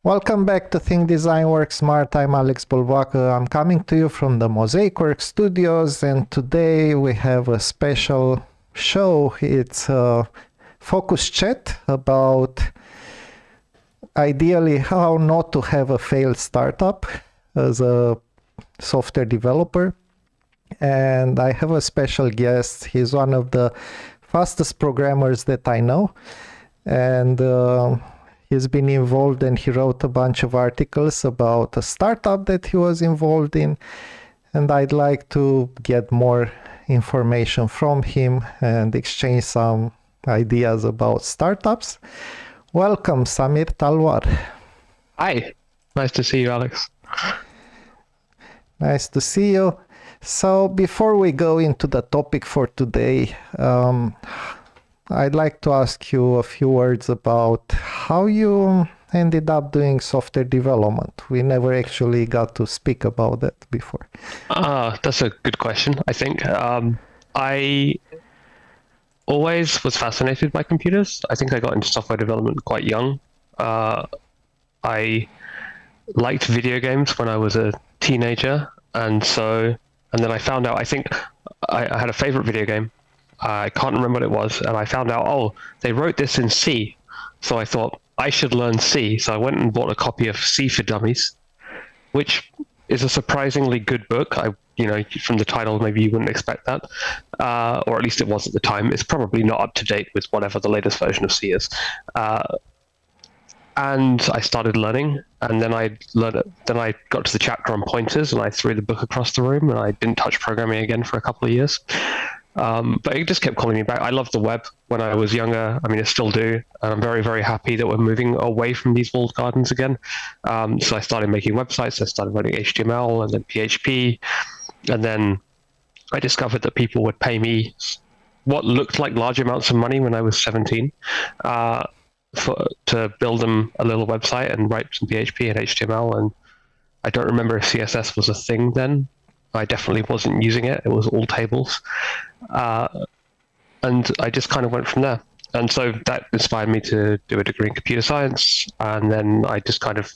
Welcome back to Think Design Works Smart. I'm Alex Bolboaca. I'm coming to you from the Mozaic Works studios, and today we have a special show. It's a focus chat about ideally how not to have a failed startup as a software developer. And I have a special guest. He's one of the fastest programmers that I know, and he's been involved, and he wrote a bunch of articles about a startup that he was involved in, and I'd like to get more information from him and exchange some ideas about startups. Welcome, Samir Talwar. Hi, nice to see you, Alex. Nice to see you. So before we go into the topic for today, I'd like to ask you a few words about how you ended up doing software development. We never actually got to speak about that before. That's a good question, I think. I always was fascinated by computers. I think I got into software development quite young. I liked video games when I was a teenager, and then I found out, I think I had a favorite video game. I can't remember what it was, and I found out, oh, they wrote this in C. So I thought, I should learn C. So I went and bought a copy of C for Dummies, which is a surprisingly good book. From the title, maybe you wouldn't expect that, or at least it was at the time. It's probably not up to date with whatever the latest version of C is. And I started learning, and then I got to the chapter on pointers, and I threw the book across the room, and I didn't touch programming again for a couple of years. But it just kept calling me back. I loved the web when I was younger. I mean, I still do. And I'm very, very happy that we're moving away from these walled gardens again. So I started making websites. I started writing HTML and then PHP. And then I discovered that people would pay me what looked like large amounts of money when I was 17 to build them a little website and write some PHP and HTML. And I don't remember if CSS was a thing then. I definitely wasn't using it. It was all tables. And I just kind of went from there. And so that inspired me to do a degree in computer science. And then I just kind of,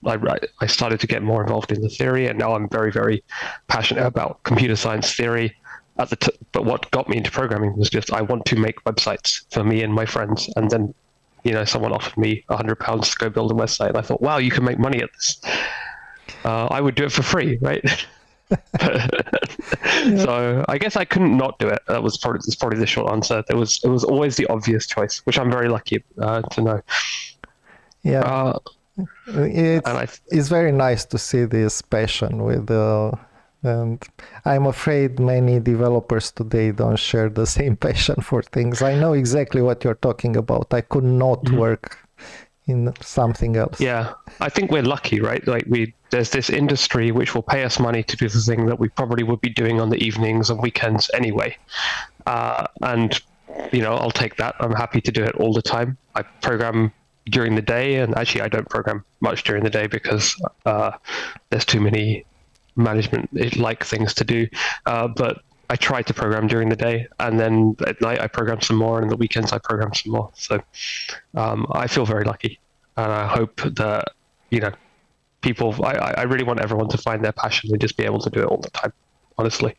I started to get more involved in the theory. And now I'm very, very passionate about computer science theory. But what got me into programming was just, I want to make websites for me and my friends. And then, someone offered me £100 to go build a website. And I thought, wow, you can make money at this. I would do it for free, right? So I guess I couldn't not do it. That's probably the short answer. It was always the obvious choice, which I'm very lucky to know. Yeah, it's very nice to see this passion with and I'm afraid many developers today don't share the same passion for things. I know exactly what you're talking about. I could not work in something else. Yeah, I think we're lucky, right? Like there's this industry which will pay us money to do the thing that we probably would be doing on the evenings and weekends anyway. And I'll take that. I'm happy to do it all the time. I program during the day, and actually I don't program much during the day because there's too many management-like things to do. But I try to program during the day, and then at night I program some more, and on the weekends I program some more. So I feel very lucky, and I hope that people. I really want everyone to find their passion and just be able to do it all the time. Honestly.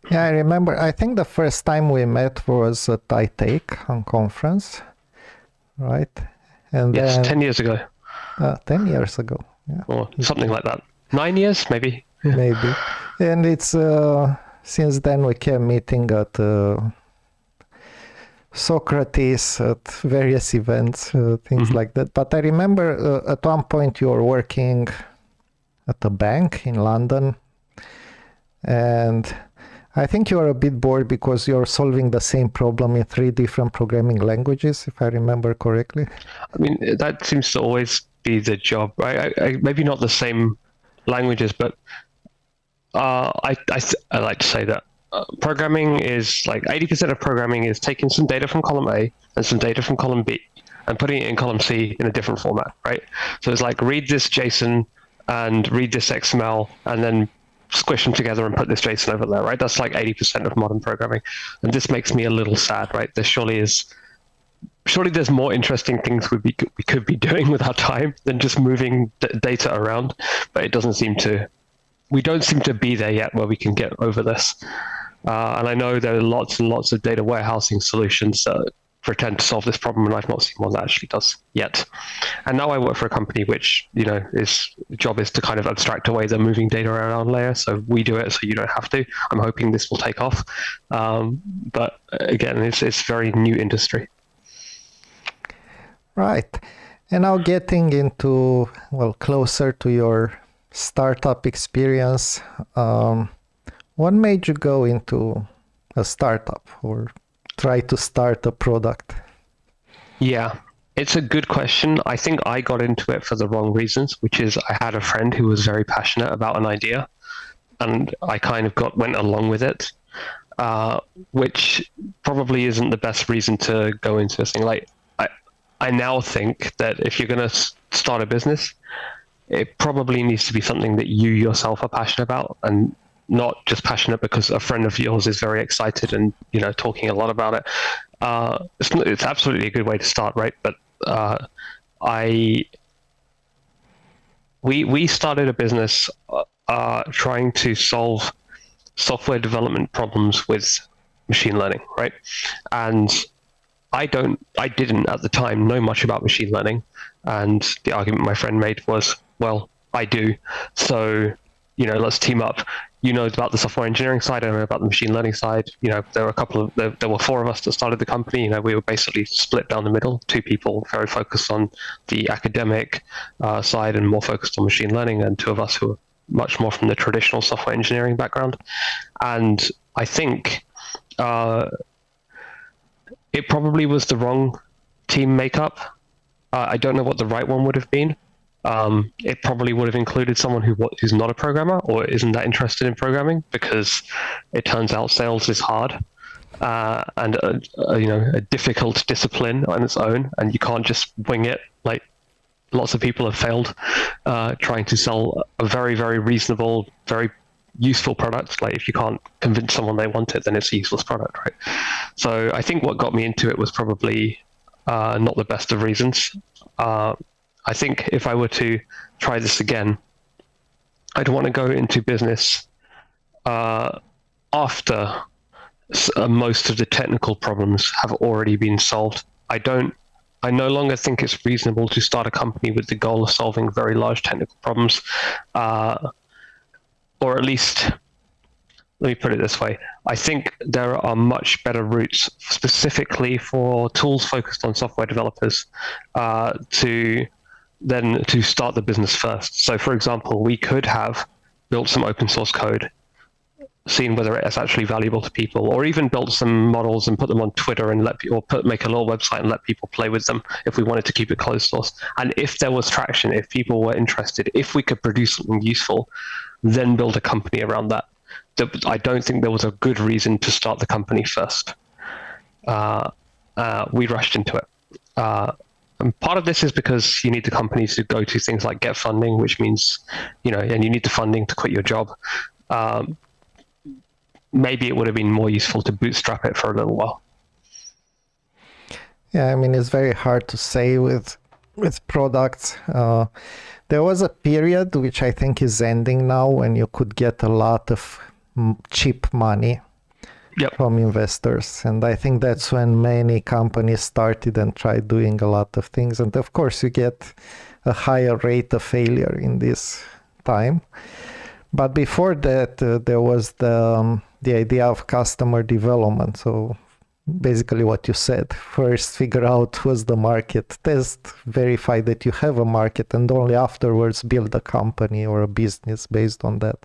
Yeah, I remember. I think the first time we met was at iTake on conference, right? And yes, then 10 years ago. 10 years ago. Yeah. Or something like that. 9 years, maybe. Maybe. And it's since then we kept meeting at Socrates, at various events, things like that. But I remember at one point you were working at a bank in London, and I think you are a bit bored because you're solving the same problem in 3 different programming languages, if I remember correctly. I mean, that seems to always be the job, right? Maybe not the same languages, but I like to say that programming is like 80% of programming is taking some data from column A and some data from column B and putting it in column C in a different format, right? So it's like read this JSON and read this XML and then squish them together and put this JSON over there, right? That's like 80% of modern programming. And this makes me a little sad, right? There surely is surely there's more interesting things we could be doing with our time than just moving data around. But it doesn't seem to. We don't seem to be there yet where we can get over this. And I know there are lots and lots of data warehousing solutions that pretend to solve this problem, and I've not seen one that actually does yet. And now I work for a company which, its job is to kind of abstract away the moving data around layer. So we do it so you don't have to. I'm hoping this will take off. But again, it's very new industry. Right. And now getting into, closer to your startup experience, what made you go into a startup or try to start a product? Yeah, it's a good question. I think I got into it for the wrong reasons, which is I had a friend who was very passionate about an idea, and I kind of went along with it, which probably isn't the best reason to go into this thing. Like, I now think that if you're going to start a business, it probably needs to be something that you yourself are passionate about, and not just passionate because a friend of yours is very excited and talking a lot about it. It's absolutely a good way to start, right? But we started a business trying to solve software development problems with machine learning, right? And I didn't at the time know much about machine learning, and the argument my friend made was, well, I do, so let's team up. You know about the software engineering side, I know about the machine learning side. There were four of us that started the company. We were basically split down the middle, two people very focused on the academic side and more focused on machine learning, and two of us who were much more from the traditional software engineering background. And I think it probably was the wrong team makeup. I don't know what the right one would have been. It probably would have included someone who's not a programmer or isn't that interested in programming, because it turns out sales is hard and a difficult discipline on its own, and you can't just wing it. Like, lots of people have failed trying to sell a very, very reasonable, very useful product. Like, if you can't convince someone they want it, then it's a useless product, right? So I think what got me into it was probably not the best of reasons. I think if I were to try this again, I'd want to go into business after most of the technical problems have already been solved. I no longer think it's reasonable to start a company with the goal of solving very large technical problems, or at least, let me put it this way. I think there are much better routes specifically for tools focused on software developers to start the business first. So, for example, we could have built some open source code, seen whether it's actually valuable to people, or even built some models and put them on Twitter and make a little website and let people play with them if we wanted to keep it closed source. And if there was traction, if people were interested, if we could produce something useful, then build a company around that. I don't think there was a good reason to start the company first. We rushed into it. And part of this is because you need the companies to go to things like get funding, which means, and you need the funding to quit your job. Maybe it would have been more useful to bootstrap it for a little while. Yeah, it's very hard to say with products. There was a period, which I think is ending now, when you could get a lot of cheap money from investors. And I think that's when many companies started and tried doing a lot of things. And of course, you get a higher rate of failure in this time. But before that, there was the idea of customer development. So basically what you said, first figure out who's the market, test, verify that you have a market, and only afterwards build a company or a business based on that.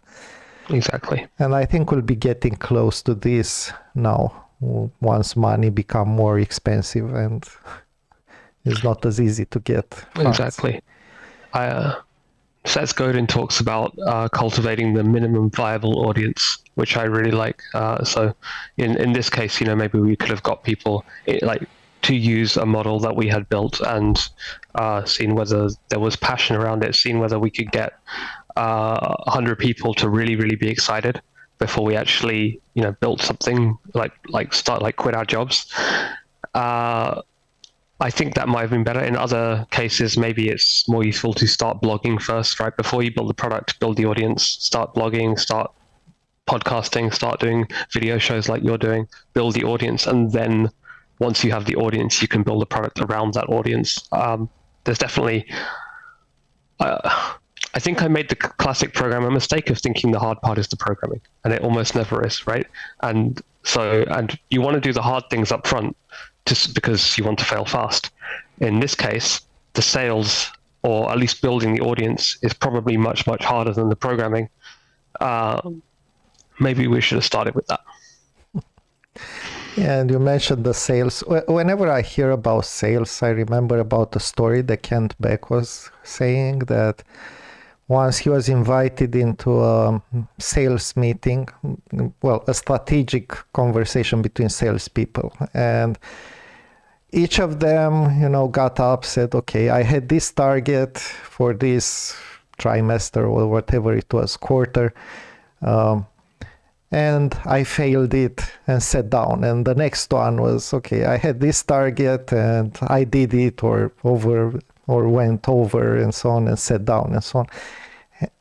Exactly. And I think we'll be getting close to this now, once money become more expensive and it's not as easy to get funds. Exactly. Seth Godin talks about cultivating the minimum viable audience, which I really like. So in this case, maybe we could have got people to use a model that we had built and seen whether there was passion around it, seen whether we could get 100 people to really, really be excited before we actually, built something quit our jobs. I think that might have been better. In other cases, maybe it's more useful to start blogging first, right? Before you build the product, build the audience, start blogging, start podcasting, start doing video shows like you're doing, build the audience, and then once you have the audience, you can build a product around that audience. There's definitely, I think I made the classic programmer mistake of thinking the hard part is the programming, and it almost never is, right? And you want to do the hard things up front just because you want to fail fast. In this case, the sales, or at least building the audience, is probably much, much harder than the programming. Maybe we should have started with that. Yeah, and you mentioned the sales. Whenever I hear about sales, I remember about the story that Kent Beck was saying, that once he was invited into a sales meeting, well, a strategic conversation between salespeople, and each of them, got up, said, okay, I had this target for this trimester or whatever it was, quarter, and I failed it, and sat down. And the next one was, okay, I had this target and I did it or went over, and so on, and sat down, and so on.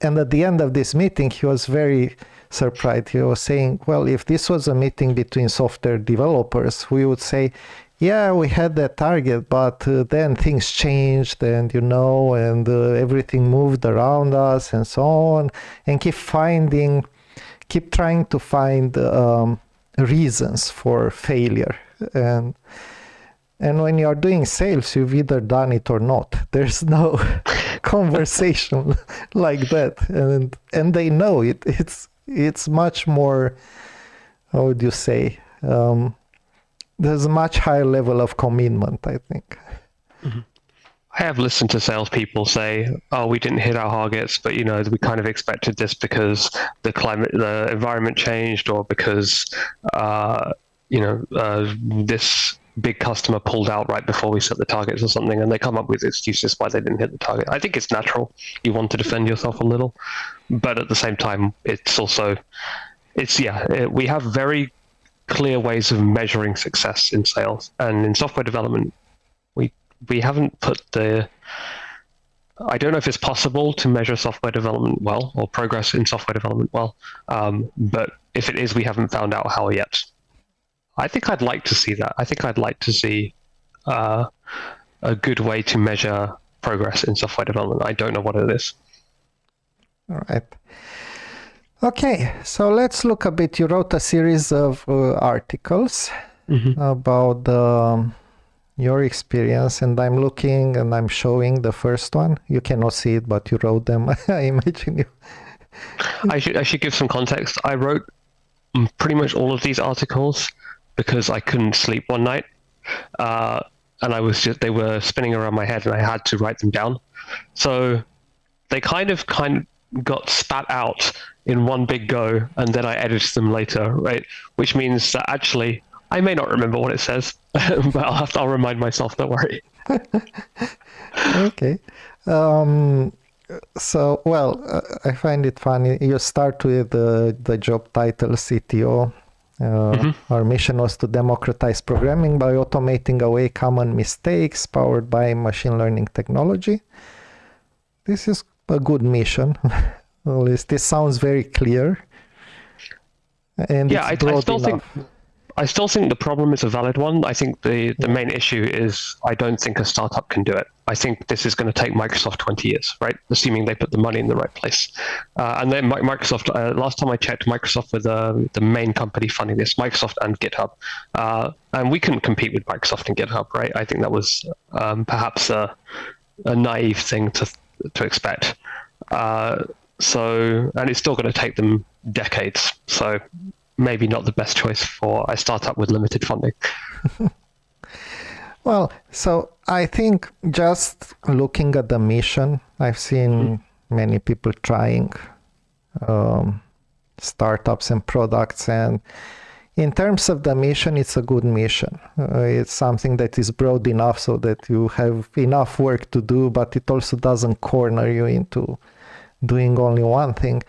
And at the end of this meeting, he was very surprised. He was saying, well, if this was a meeting between software developers, we would say, yeah, we had that target, but then things changed, and everything moved around us, and so on, and keep trying to find reasons for failure. And when you're doing sales, you've either done it or not. There's no conversation like that, and they know it. It's much more, how would you say? There's a much higher level of commitment, I think. Mm-hmm. I have listened to salespeople say, "Oh, we didn't hit our targets, but we kind of expected this because the environment changed, or because this big customer pulled out right before we set the targets or something," and they come up with excuses why they didn't hit the target. I think it's natural. You want to defend yourself a little, but at the same time, we have very clear ways of measuring success in sales, and in software development, we haven't put I don't know if it's possible to measure software development well, or progress in software development well, but if it is, we haven't found out how yet. I think I'd like to see that. I think I'd like to see a good way to measure progress in software development. I don't know what it is. All right. Okay, so let's look a bit. You wrote a series of articles about your experience, and I'm looking and I'm showing the first one. You cannot see it, but you wrote them. I imagine you. I should give some context. I wrote pretty much all of these articles because I couldn't sleep one night, and they were spinning around my head, and I had to write them down. So they kind of got spat out in one big go, and then I edited them later, right? Which means that actually I may not remember what it says, but I'll remind myself. Don't worry. Okay. So, I find it funny. You start with the job title CTO. Our mission was to democratize programming by automating away common mistakes powered by machine learning technology. This is a good mission. At least this sounds very clear. And yeah, I still think the problem is a valid one. I think the main issue is I don't think a startup can do it. I think this is going to take Microsoft 20 years, right? Assuming they put the money in the right place. And then Microsoft, last time I checked, Microsoft were the main company funding this, Microsoft and GitHub. And we couldn't compete with Microsoft and GitHub, right? I think that was perhaps a naive thing to expect. And it's still going to take them decades. So maybe not the best choice for a startup with limited funding. Well, so I think just looking at the mission, I've seen many people trying startups and products, and in terms of the mission, it's a good mission. It's something that is broad enough so that you have enough work to do, but it also doesn't corner you into doing only one thing.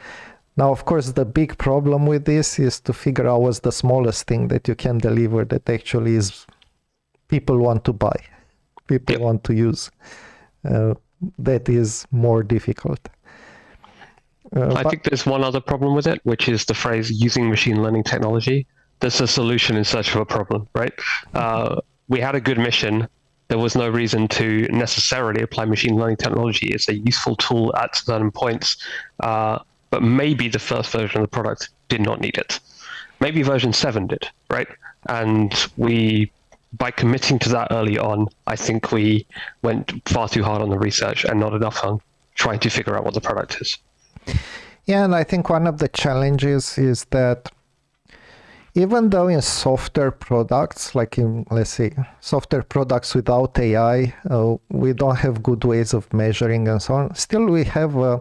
Now, of course, the big problem with this is to figure out what's the smallest thing that you can deliver that actually is people want to buy. people want to use. That is more difficult. I think there's one other problem with it, which is the phrase using machine learning technology. There's a solution in search of a problem, right? We had a good mission. There was no reason to necessarily apply machine learning technology. It's a useful tool at certain points, but maybe the first version of the product did not need it. Maybe version 7 did, right? And by committing to that early on, I think we went far too hard on the research and not enough on trying to figure out what the product is. Yeah, and I think one of the challenges is that even though in software products, like in, let's say, software products without AI, we don't have good ways of measuring and so on, still we have a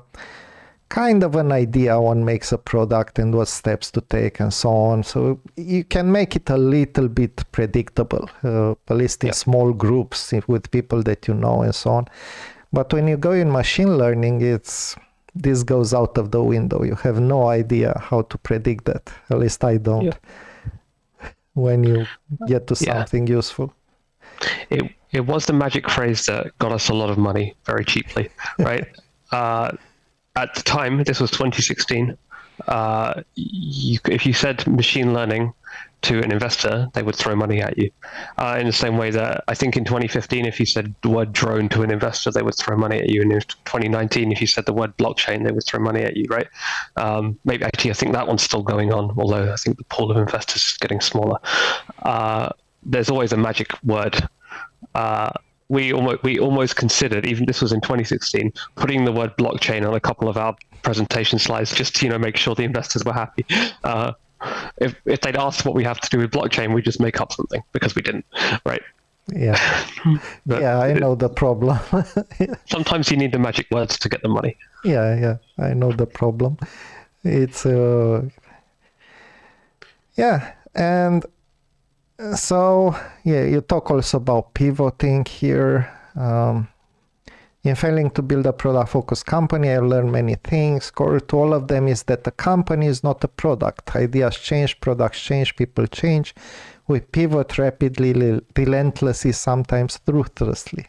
kind of an idea one makes a product and what steps to take and so on. So you can make it a little bit predictable, at least in small groups with people that you know and so on. But when you go in machine learning, this goes out of the window. You have no idea how to predict that. At least I don't. When you get to something useful. It was the magic phrase that got us a lot of money very cheaply, right? At the time, this was 2016, if you said machine learning to an investor, they would throw money at you. In the same way that I think in 2015, if you said the word drone to an investor, they would throw money at you. And in 2019, if you said the word blockchain, they would throw money at you, right? Maybe actually, I think that one's still going on, although I think the pool of investors is getting smaller. There's always a magic word. We almost considered, even this was in 2016, putting the word blockchain on a couple of our presentation slides just to make sure the investors were happy. If they'd asked what we have to do with blockchain, we just make up something because we didn't, right? Yeah, I know the problem. Sometimes you need the magic words to get the money. Yeah, I know the problem. It's and so you talk also about pivoting here. In failing to build a product-focused company, I learned many things. Core to all of them is that the company is not a product. Ideas change, products change, people change. We pivot rapidly, relentlessly, sometimes ruthlessly.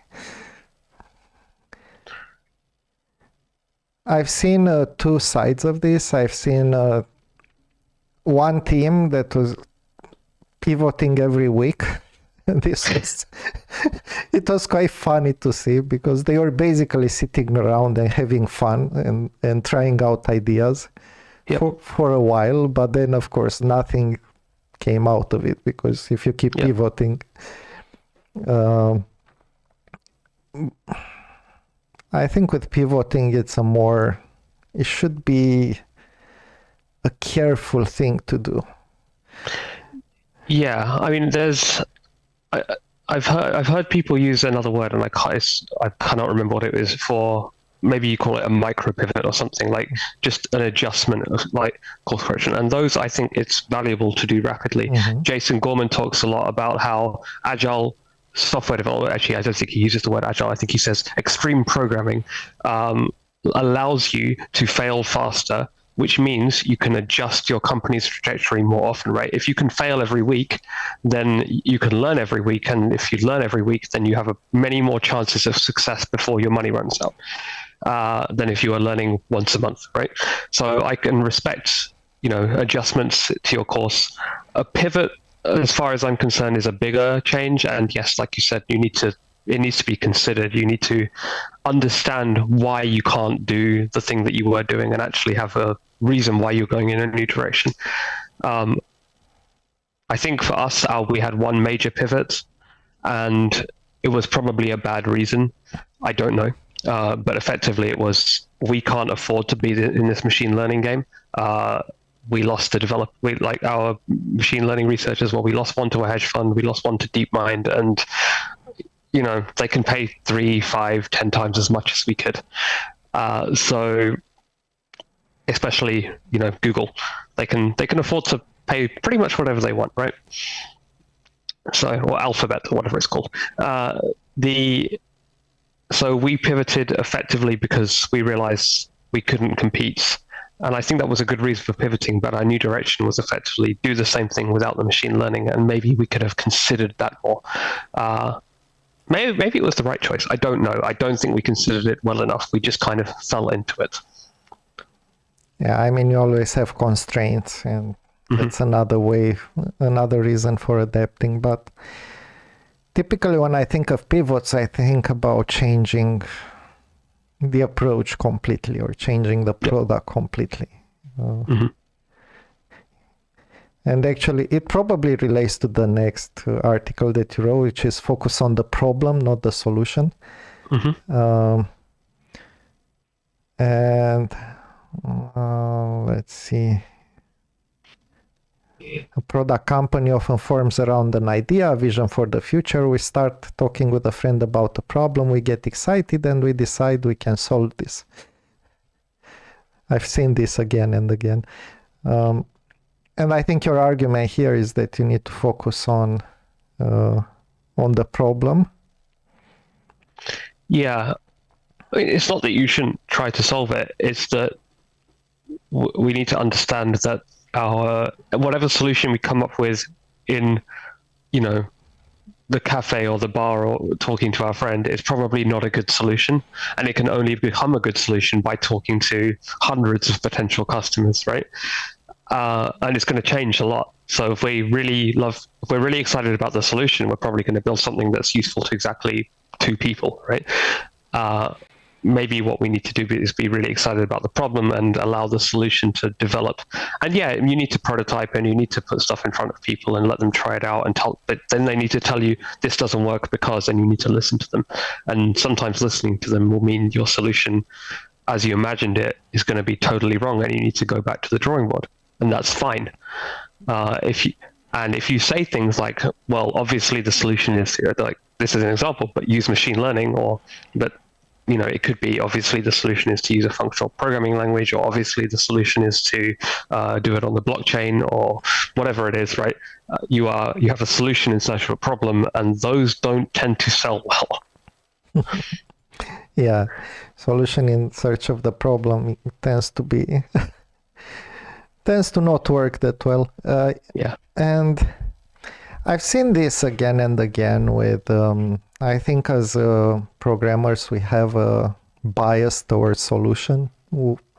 I've seen two sides of this. I've seen one team that was pivoting every week. It was quite funny to see because they were basically sitting around and having fun and trying out ideas for a while, but then of course nothing came out of it because if you keep pivoting, I think with pivoting it should be a careful thing to do. Yeah, I mean, I've heard people use another word, and I cannot remember what it is for. Maybe you call it a micro pivot or something, like just an adjustment of like course correction. And those, I think it's valuable to do rapidly. Mm-hmm. Jason Gorman talks a lot about how agile software development, actually, I don't think he uses the word agile. I think he says extreme programming allows you to fail faster, which means you can adjust your company's trajectory more often, right? If you can fail every week, then you can learn every week. And if you learn every week, then you have many more chances of success before your money runs out than if you are learning once a month, right? So I can respect, adjustments to your course. A pivot, as far as I'm concerned, is a bigger change. And yes, like you said, it needs to be considered. You need to understand why you can't do the thing that you were doing and actually have a reason why you're going in a new direction. I think for us, we had one major pivot and it was probably a bad reason. I don't know. But effectively it was, we can't afford to be in this machine learning game. We lost our machine learning researchers. Well, we lost one to a hedge fund. We lost one to DeepMind, and they can pay 3, 5, 10 times as much as we could. So, especially Google, they can afford to pay pretty much whatever they want, right? So, or Alphabet or whatever it's called. So we pivoted effectively because we realized we couldn't compete. And I think that was a good reason for pivoting, but our new direction was effectively do the same thing without the machine learning, and maybe we could have considered that more. maybe it was the right choice. I don't know. I don't think we considered it well enough. We just kind of fell into it. Yeah, I mean, you always have constraints, and that's another reason for adapting. But typically, when I think of pivots, I think about changing the approach completely or changing the product completely. And actually, it probably relates to the next article that you wrote, which is focus on the problem, not the solution. And let's see. A product company often forms around an idea, a vision for the future. We start talking with a friend about a problem, we get excited, and we decide we can solve this. I've seen this again and again. And I think your argument here is that you need to focus on the problem. Yeah. It's not that you shouldn't try to solve it. It's that we need to understand that our whatever solution we come up with in, the cafe or the bar or talking to our friend is probably not a good solution, and it can only become a good solution by talking to hundreds of potential customers, right? And it's going to change a lot. So if we're really excited about the solution, we're probably going to build something that's useful to exactly 2 people, right? Maybe what we need to do is be really excited about the problem and allow the solution to develop. And yeah, you need to prototype and you need to put stuff in front of people and let them try it out, but then they need to tell you this doesn't work because, and you need to listen to them. And sometimes listening to them will mean your solution, as you imagined it, is going to be totally wrong, and you need to go back to the drawing board, and that's fine. If you say things like, well, obviously the solution is, like, this is an example, but use machine learning, it could be obviously the solution is to use a functional programming language, or obviously the solution is to do it on the blockchain, or whatever it is, right? You have a solution in search of a problem, and those don't tend to sell well. Yeah, solution in search of the problem tends to not work that well. And I've seen this again and again with, I think as programmers, we have a bias towards solution.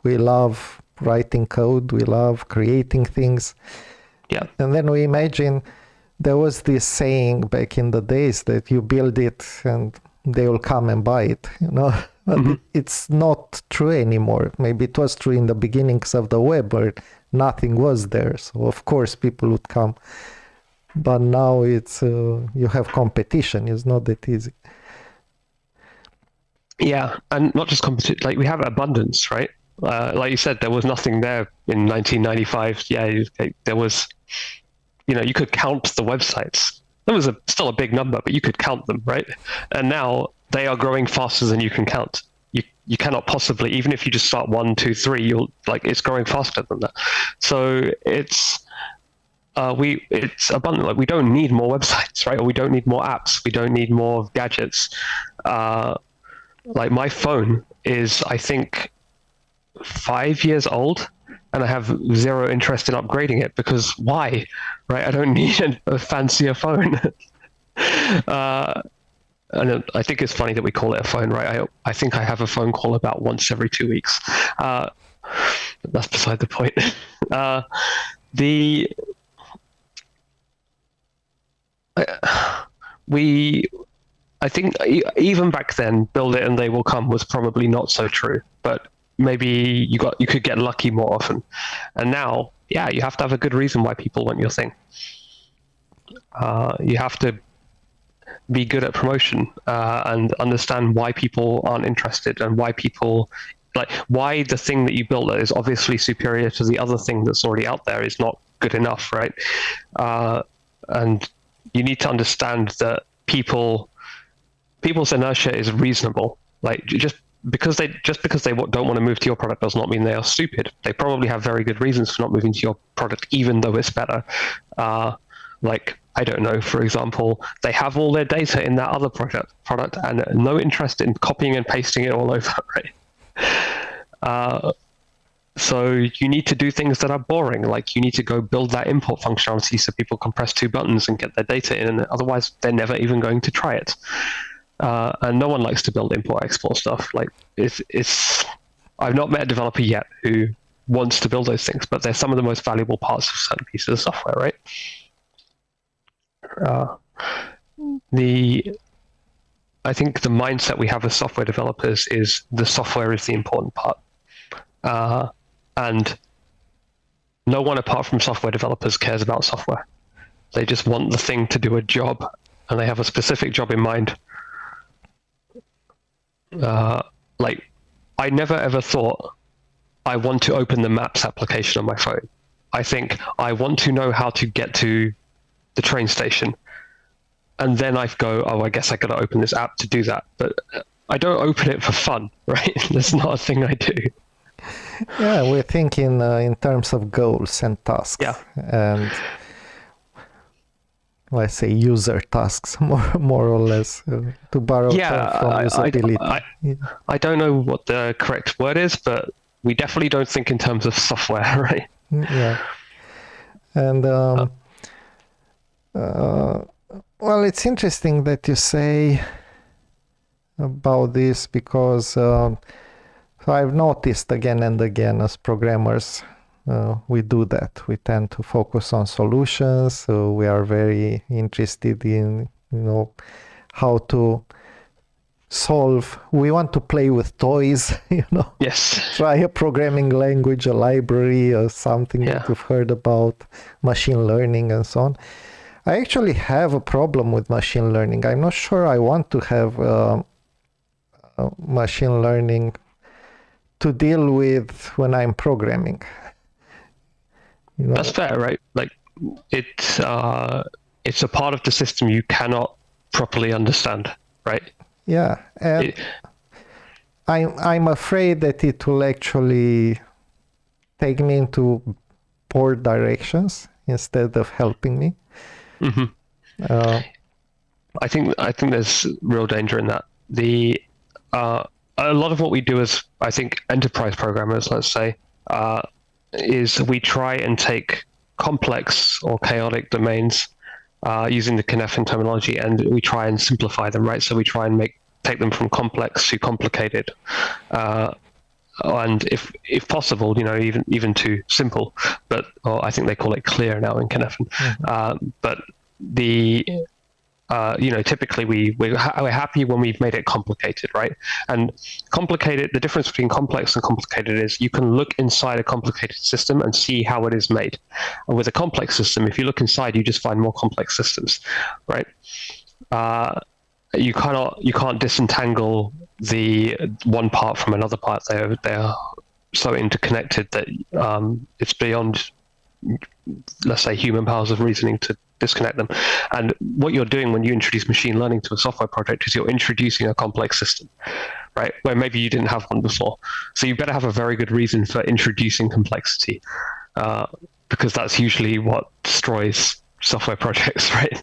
We love writing code, we love creating things. Yeah. And then we imagine there was this saying back in the days that you build it and they will come and buy it, But it's not true anymore. Maybe it was true in the beginnings of the web where nothing was there. So of course people would come. But now it's you have competition. It's not that easy. Yeah, and not just competition. Like, we have abundance, right? Like you said, there was nothing there in 1995. Yeah, there was. You could count the websites. There was still a big number, but you could count them, right? And now they are growing faster than you can count. You cannot possibly, even if you just start 1, 2, 3, it's growing faster than that. So it's abundant. Like, we don't need more websites, right? Or we don't need more apps. We don't need more gadgets. Like, my phone is, I think, 5 years old, and I have zero interest in upgrading it, because why, right? I don't need a fancier phone. And I think it's funny that we call it a phone, right? I think I have a phone call about once every 2 weeks. That's beside the point. I think even back then, build it and they will come was probably not so true, but maybe you could get lucky more often. And now, yeah, you have to have a good reason why people want your thing. You have to be good at promotion and understand why people aren't interested, and why the thing that you built that is obviously superior to the other thing that's already out there is not good enough, right? And you need to understand that people's inertia is reasonable. Like, just because they don't want to move to your product does not mean they are stupid. They probably have very good reasons for not moving to your product, even though it's better. Like, I don't know, for example, they have all their data in that other product and no interest in copying and pasting it all over, right? So you need to do things that are boring. Like, you need to go build that import functionality so people can press 2 buttons and get their data in, and otherwise they're never even going to try it. and no one likes to build import-export stuff. Like it's I've not met a developer yet who wants to build those things, but they're some of the most valuable parts of certain pieces of software, right? I think the mindset we have as software developers is the software is the important part, and no one apart from software developers cares about software. They just want the thing to do a job, and they have a specific job in mind. Like, I never ever thought I want to open the Maps application on my phone. I think I want to know how to get to the train station. And then I go, oh, I guess I got to open this app to do that. But I don't open it for fun, right? That's not a thing I do. Yeah, we're thinking in terms of goals and tasks. Yeah. And let's say user tasks, more or less, to borrow from usability. I don't know what the correct word is, but we definitely don't think in terms of software, right? Yeah. And well, it's interesting that you say about this, because so I've noticed again and again as programmers, we do that. We tend to focus on solutions. So we are very interested in, how to solve. We want to play with toys, Yes. Try a programming language, a library, or something that you've heard about, machine learning and so on. I actually have a problem with machine learning. I'm not sure I want to have machine learning to deal with when I'm programming. That's fair, right? Like, it's a part of the system you cannot properly understand, right? Yeah, and I'm afraid that it will actually take me into poor directions instead of helping me. Mm-hmm. I think there's real danger in that. A lot of what we do as, I think, enterprise programmers, let's say, is we try and take complex or chaotic domains using the Cynefin terminology, and we try and simplify them, right? So we try and take them from complex to complicated, and if possible, even to simple. But I think they call it clear now in Cynefin. Mm-hmm. But typically we're happy when we've made it complicated, right? And complicated, the difference between complex and complicated is you can look inside a complicated system and see how it is made. And with a complex system, if you look inside, you just find more complex systems, right? You can't disentangle the one part from another part. They're so interconnected that it's beyond, let's say, human powers of reasoning to disconnect them. And what you're doing when you introduce machine learning to a software project is you're introducing a complex system, right? Where maybe you didn't have one before. So you better have a very good reason for introducing complexity, because that's usually what destroys software projects, right?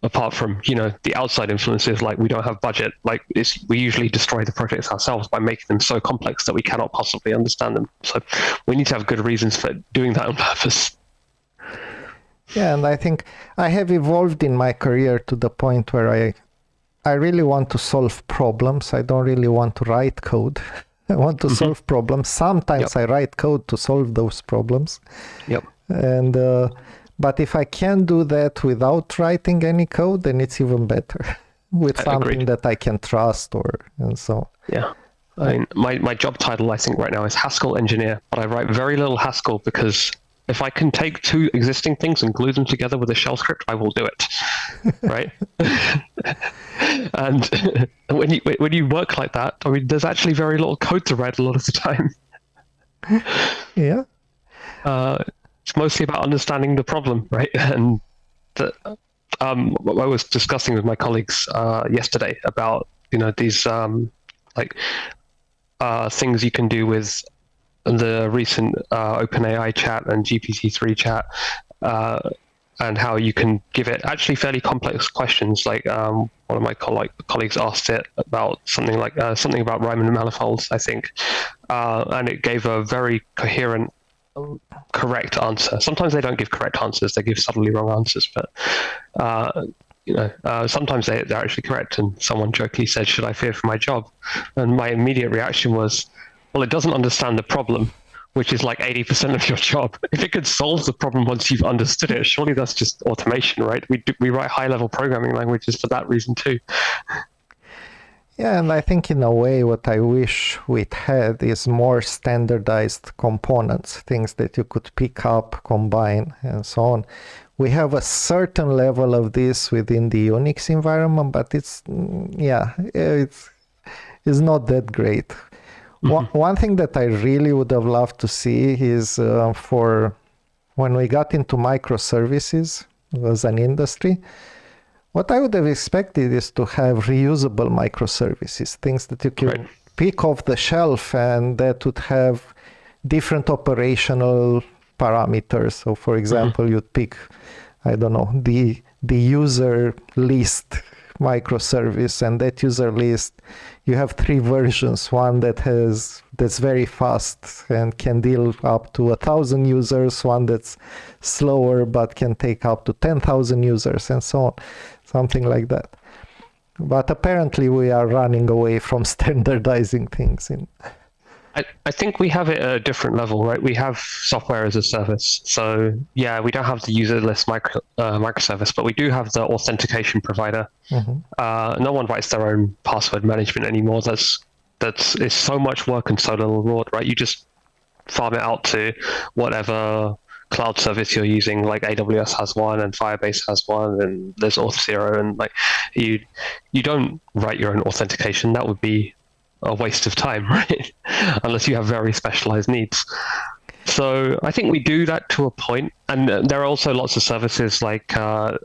Apart from, the outside influences, like we don't have budget, we usually destroy the projects ourselves by making them so complex that we cannot possibly understand them. So we need to have good reasons for doing that on purpose. Yeah, and I think I have evolved in my career to the point where I really want to solve problems. I don't really want to write code. I want to solve problems. Sometimes I write code to solve those problems. Yep. And but if I can do that without writing any code, then it's even better with something that I can trust and so. Yeah. I mean, my job title, I think, right now is Haskell engineer, but I write very little Haskell because if I can take two existing things and glue them together with a shell script, I will do it, right? And when you work like that, I mean, there's actually very little code to write a lot of the time. Yeah. It's mostly about understanding the problem, right? And I was discussing with my colleagues yesterday about these things you can do with the recent OpenAI chat and GPT-3 chat, and how you can give it actually fairly complex questions. Like one of my colleagues asked it about something about Riemann manifolds, I think, and it gave a very coherent, correct answer. Sometimes they don't give correct answers; they give subtly wrong answers. But sometimes they're actually correct. And someone jokingly said, "Should I fear for my job?" And my immediate reaction was, "Well, it doesn't understand the problem, which is like 80% of your job. If it could solve the problem once you've understood it, surely that's just automation, right? We write high-level programming languages for that reason too." Yeah, and I think in a way what I wish we'd had is more standardized components, things that you could pick up, combine, and so on. We have a certain level of this within the Unix environment, but it's not that great. One thing that I really would have loved to see is for when we got into microservices as an industry, what I would have expected is to have reusable microservices, things that you can pick off the shelf and that would have different operational parameters. So, for example, you'd pick, I don't know, the user list microservice, and that user list, you have 3 versions. One that's very fast and can deal up to 1,000 users, one that's slower but can take up to 10,000 users, and so on. Something like that. But apparently we are running away from standardizing things. I think we have it at a different level, right? We have software as a service. So yeah, we don't have the user list microservice, but we do have the authentication provider. No one writes their own password management anymore. That's so much work and so little reward, right? You just farm it out to whatever cloud service you're using. Like AWS has one, and Firebase has one, and there's Auth0, and like you don't write your own authentication. That would be a waste of time, right? Unless you have very specialized needs. So I think we do that to a point, and there are also lots of services like I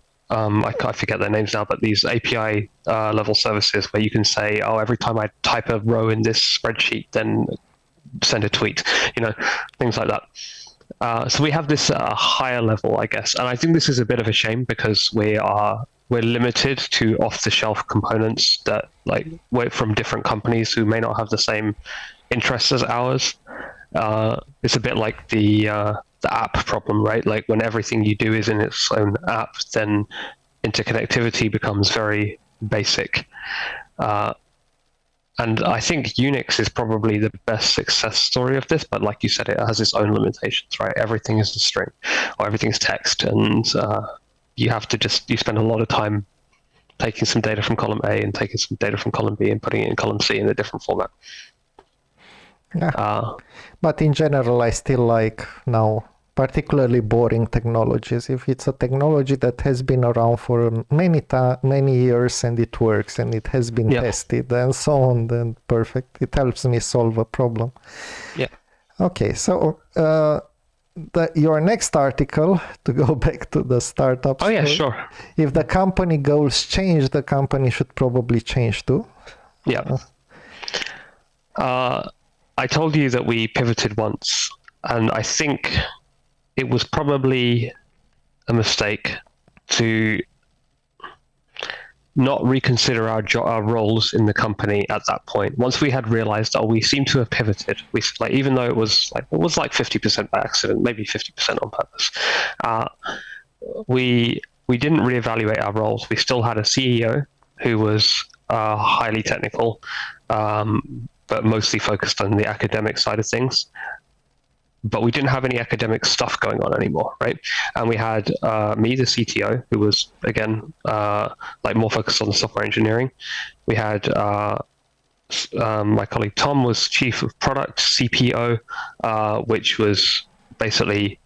forget their names now, but these API level services where you can say, oh, every time I type a row in this spreadsheet, then send a tweet, things like that. So we have this higher level, I guess, and I think this is a bit of a shame because we're limited to off-the-shelf components that we're from different companies who may not have the same interests as ours. It's a bit like the app problem, right? Like when everything you do is in its own app, then interconnectivity becomes very basic. And I think Unix is probably the best success story of this, but like you said, it has its own limitations, right? Everything is a string or everything's text, and you have to you spend a lot of time taking some data from column A and taking some data from column B and putting it in column C in a different format. Yeah. But in general, I still like now particularly boring technologies. If it's a technology that has been around for many years and it works and it has been tested and so on, then perfect. It helps me solve a problem. Yeah. Okay, so your next article, to go back to the startup. Oh yeah, sure. If the company goals change, the company should probably change too. Yeah. I told you that we pivoted once, and I think it was probably a mistake to not reconsider our roles in the company at that point. Once we had realized, we seem to have pivoted. Even though it was 50% by accident, maybe 50% on purpose. We didn't reevaluate our roles. We still had a CEO who was highly technical, but mostly focused on the academic side of things. But we didn't have any academic stuff going on anymore, right? And we had me, the CTO, who was, again, more focused on the software engineering. We had my colleague Tom was chief of product, CPO, which was basically,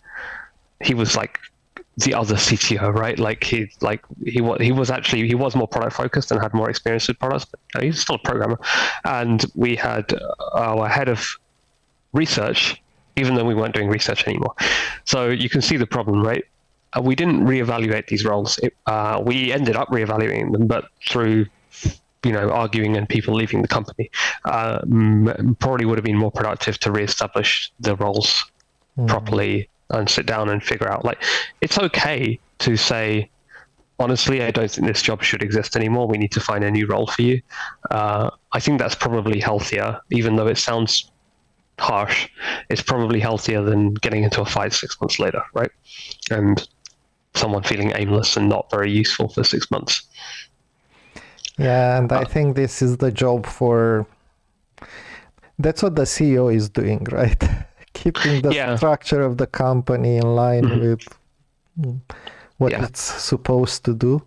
he was like the other CTO, right? He was more product focused and had more experience with products, but he's still a programmer. And we had our head of research, even though we weren't doing research anymore. So you can see the problem, right? We didn't reevaluate these roles. We ended up reevaluating them, but through arguing and people leaving the company, probably would have been more productive to reestablish the roles properly and sit down and figure out, it's okay to say, honestly, I don't think this job should exist anymore. We need to find a new role for you. I think that's probably healthier, even though it sounds harsh. It's probably healthier than getting into a fight 6 months later, right? And someone feeling aimless and not very useful for 6 months. Yeah, and I think this is the job for. That's what the CEO is doing, right? Keeping the structure of the company in line with what it's supposed to do.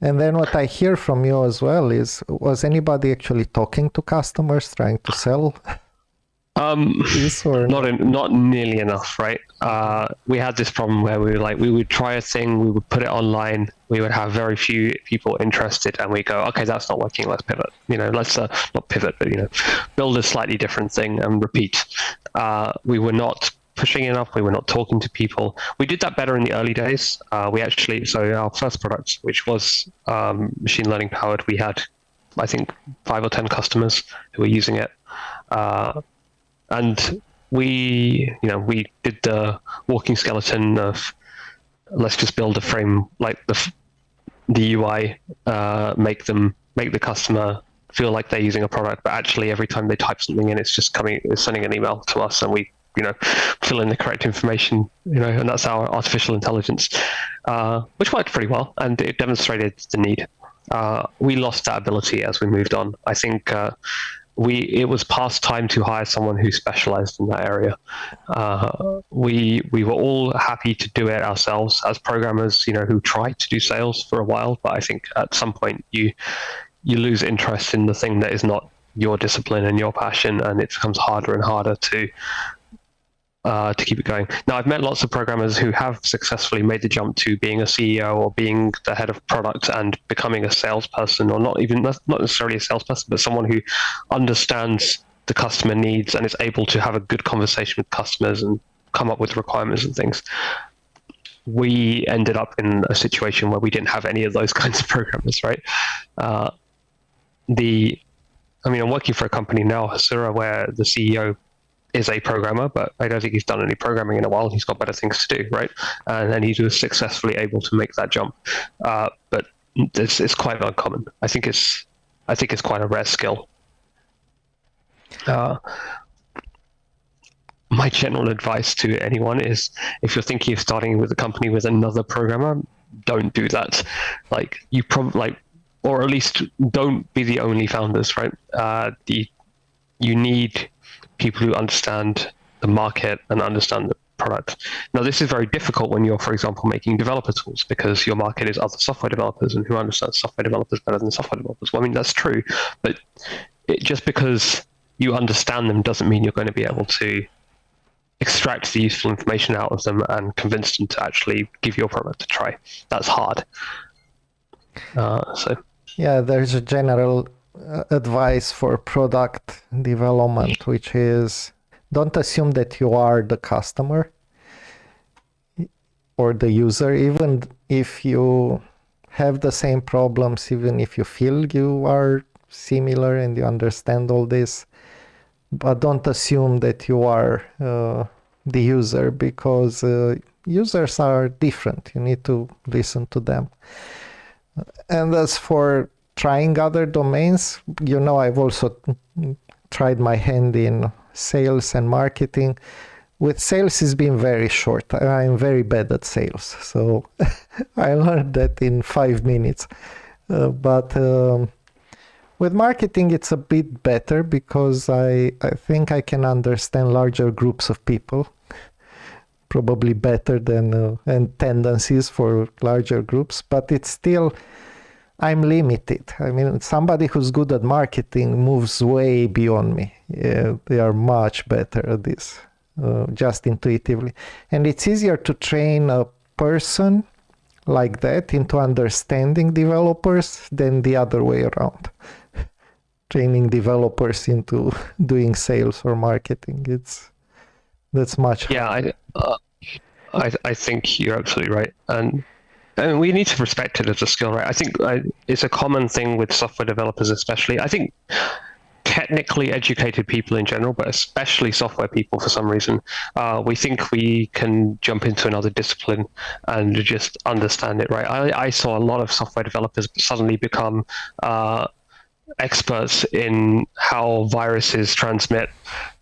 And then what I hear from you as well is, was anybody actually talking to customers, trying to sell this, or not nearly enough, right? We had this problem where we would try a thing, we would put it online, we would have very few people interested, and we go, okay, that's not working, let's pivot. Let's not pivot, but build a slightly different thing and repeat. We were not pushing enough, we were not talking to people. We did that better in the early days. So our first product, which was machine learning powered, we had, I think, 5 or 10 customers who were using it. And we did the walking skeleton of, let's just build a frame, like the UI, make the customer feel like they're using a product, but actually every time they type something in, it's sending an email to us, and we fill in the correct information, and that's our artificial intelligence, which worked pretty well, and it demonstrated the need. We lost that ability as we moved on. I think it was past time to hire someone who specialized in that area. We were all happy to do it ourselves as programmers, who tried to do sales for a while, but I think at some point you lose interest in the thing that is not your discipline and your passion, and it becomes harder and harder to keep it going. Now, I've met lots of programmers who have successfully made the jump to being a CEO or being the head of product and becoming a salesperson, or not necessarily a salesperson, but someone who understands the customer needs and is able to have a good conversation with customers and come up with requirements and things. We ended up in a situation where we didn't have any of those kinds of programmers, right? I'm working for a company now, Hasura, where the CEO is a programmer, but I don't think he's done any programming in a while. He's got better things to do, right? And then he was successfully able to make that jump. But it's quite uncommon. I think it's quite a rare skill. My general advice to anyone is, if you're thinking of starting with a company with another programmer, don't do that. Or at least don't be the only founders, right? You need people who understand the market and understand the product. Now, this is very difficult when you're, for example, making developer tools, because your market is other software developers, and who understands software developers better than software developers? Well, that's true, but just because you understand them doesn't mean you're going to be able to extract the useful information out of them and convince them to actually give your product a try. That's hard. Yeah, there's a general advice for product development, which is, don't assume that you are the customer or the user, even if you have the same problems, even if you feel you are similar and you understand all this, but don't assume that you are the user, because users are different. You need to listen to them. And as for trying other domains, I've also tried my hand in sales and marketing. With sales, it's been very short. I'm very bad at sales, so I learned that in 5 minutes. But with marketing, it's a bit better, because I think I can understand larger groups of people, probably better than and tendencies for larger groups, but it's still, I'm limited. Somebody who's good at marketing moves way beyond me. They are much better at this, just intuitively. And it's easier to train a person like that into understanding developers than the other way around. Training developers into doing sales or marketing. That's much harder. I think you're absolutely right. And we need to respect it as a skill, right? I think it's a common thing with software developers, especially. I think technically educated people in general, but especially software people, for some reason, we think we can jump into another discipline and just understand it, right? I saw a lot of software developers suddenly become experts in how viruses transmit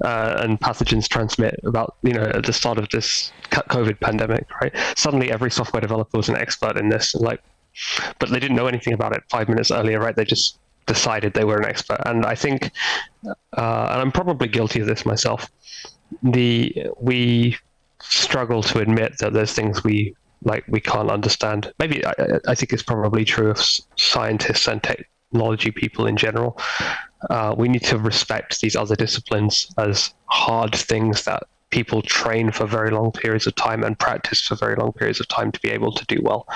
and pathogens transmit about, at the start of this COVID pandemic, right? Suddenly every software developer was an expert in this, but they didn't know anything about it 5 minutes earlier, right? They just decided they were an expert. And I think, and I'm probably guilty of this myself, we struggle to admit that there's things we can't understand. Maybe I think it's probably true of scientists and technology people in general. We need to respect these other disciplines as hard things that people train for very long periods of time and practice for very long periods of time to be able to do well.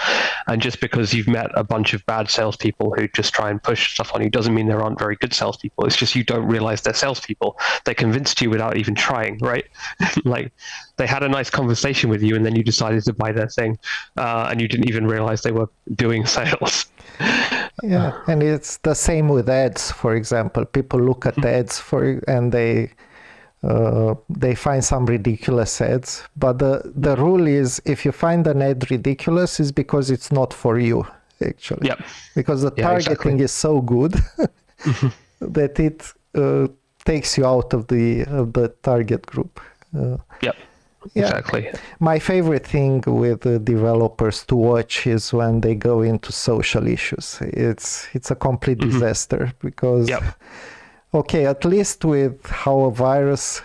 And just because you've met a bunch of bad salespeople who just try and push stuff on you doesn't mean there aren't very good salespeople. It's just you don't realize they're salespeople. They convinced you without even trying, right? Like they had a nice conversation with you and then you decided to buy their thing, and you didn't even realize they were doing sales. Yeah, and it's the same with ads, for example. People look at ads and they find some ridiculous ads, but the rule is if you find an ad ridiculous is because it's not for you, actually. Yep. Because the targeting is so good that it takes you out of the target group. Yep. Exactly. My favorite thing with developers to watch is when they go into social issues. It's a complete disaster because okay, at least with how a virus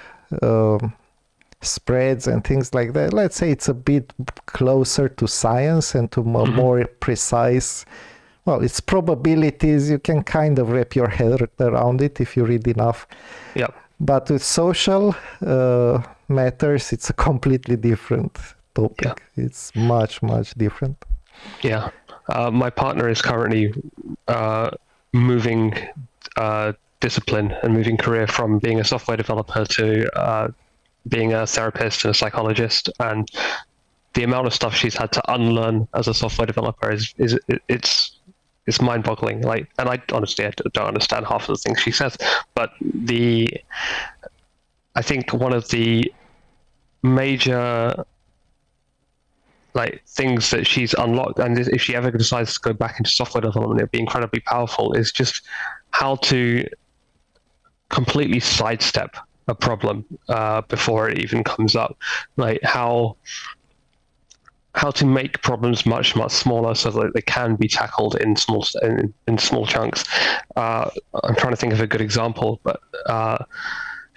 spreads and things like that, let's say it's a bit closer to science and to more precise, well, it's probabilities. You can kind of wrap your head around it if you read enough. Yep. But with social matters, it's a completely different topic. Yeah. It's much, much different. Yeah. My partner is currently moving discipline and moving career from being a software developer to being a therapist and a psychologist, and the amount of stuff she's had to unlearn as a software developer it's mind-boggling. And I honestly don't understand half of the things she says, but I think one of the major things that she's unlocked, and if she ever decides to go back into software development, it'd be incredibly powerful, is just how to completely sidestep a problem before it even comes up. How to make problems much, much smaller so that they can be tackled in small chunks. I'm trying to think of a good example, but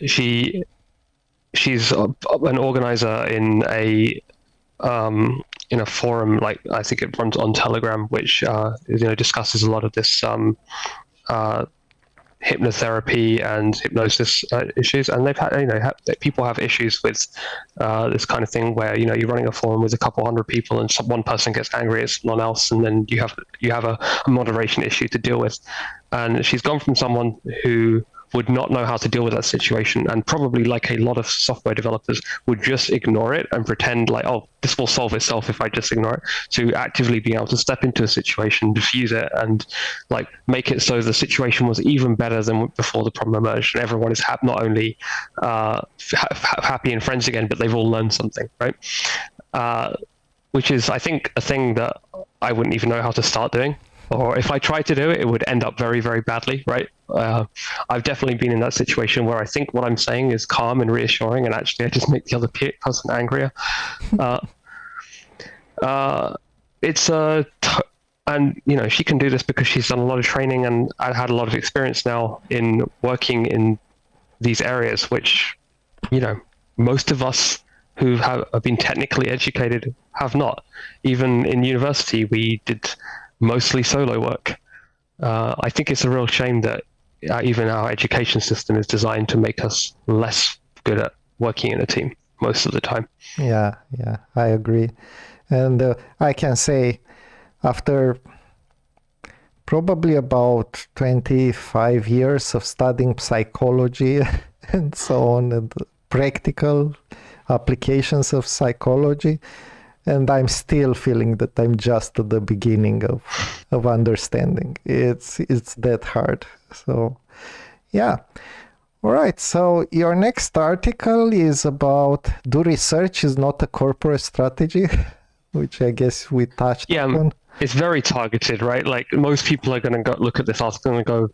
she's an organizer in a forum, I think it runs on Telegram, which discusses a lot of this hypnotherapy and hypnosis issues, and they've had people have issues with this kind of thing where you're running a forum with a couple hundred people and one person gets angry at someone else, and then you have a moderation issue to deal with. And she's gone from someone who would not know how to deal with that situation, and probably, like a lot of software developers, would just ignore it and pretend oh, this will solve itself if I just ignore it, to actively being able to step into a situation, diffuse it, and make it so the situation was even better than before the problem emerged, and everyone is not only happy and friends again, but they've all learned something, right? Which is, I think, a thing that I wouldn't even know how to start doing. Or if I tried to do it, it would end up very, very badly, right? I've definitely been in that situation where I think what I'm saying is calm and reassuring, and actually I just make the other person angrier. And she can do this because she's done a lot of training and I had a lot of experience now in working in these areas, which, most of us who have been technically educated have not. Even in university, we did mostly solo work. I think it's a real shame that even our education system is designed to make us less good at working in a team most of the time. Yeah, I agree. And I can say after probably about 25 years of studying psychology and so on, and practical applications of psychology, and I'm still feeling that I'm just at the beginning of understanding. It's that hard. So, yeah. All right. So your next article is about do research is not a corporate strategy, which I guess we touched upon. It's very targeted, right? Most people are going to look at this article and go,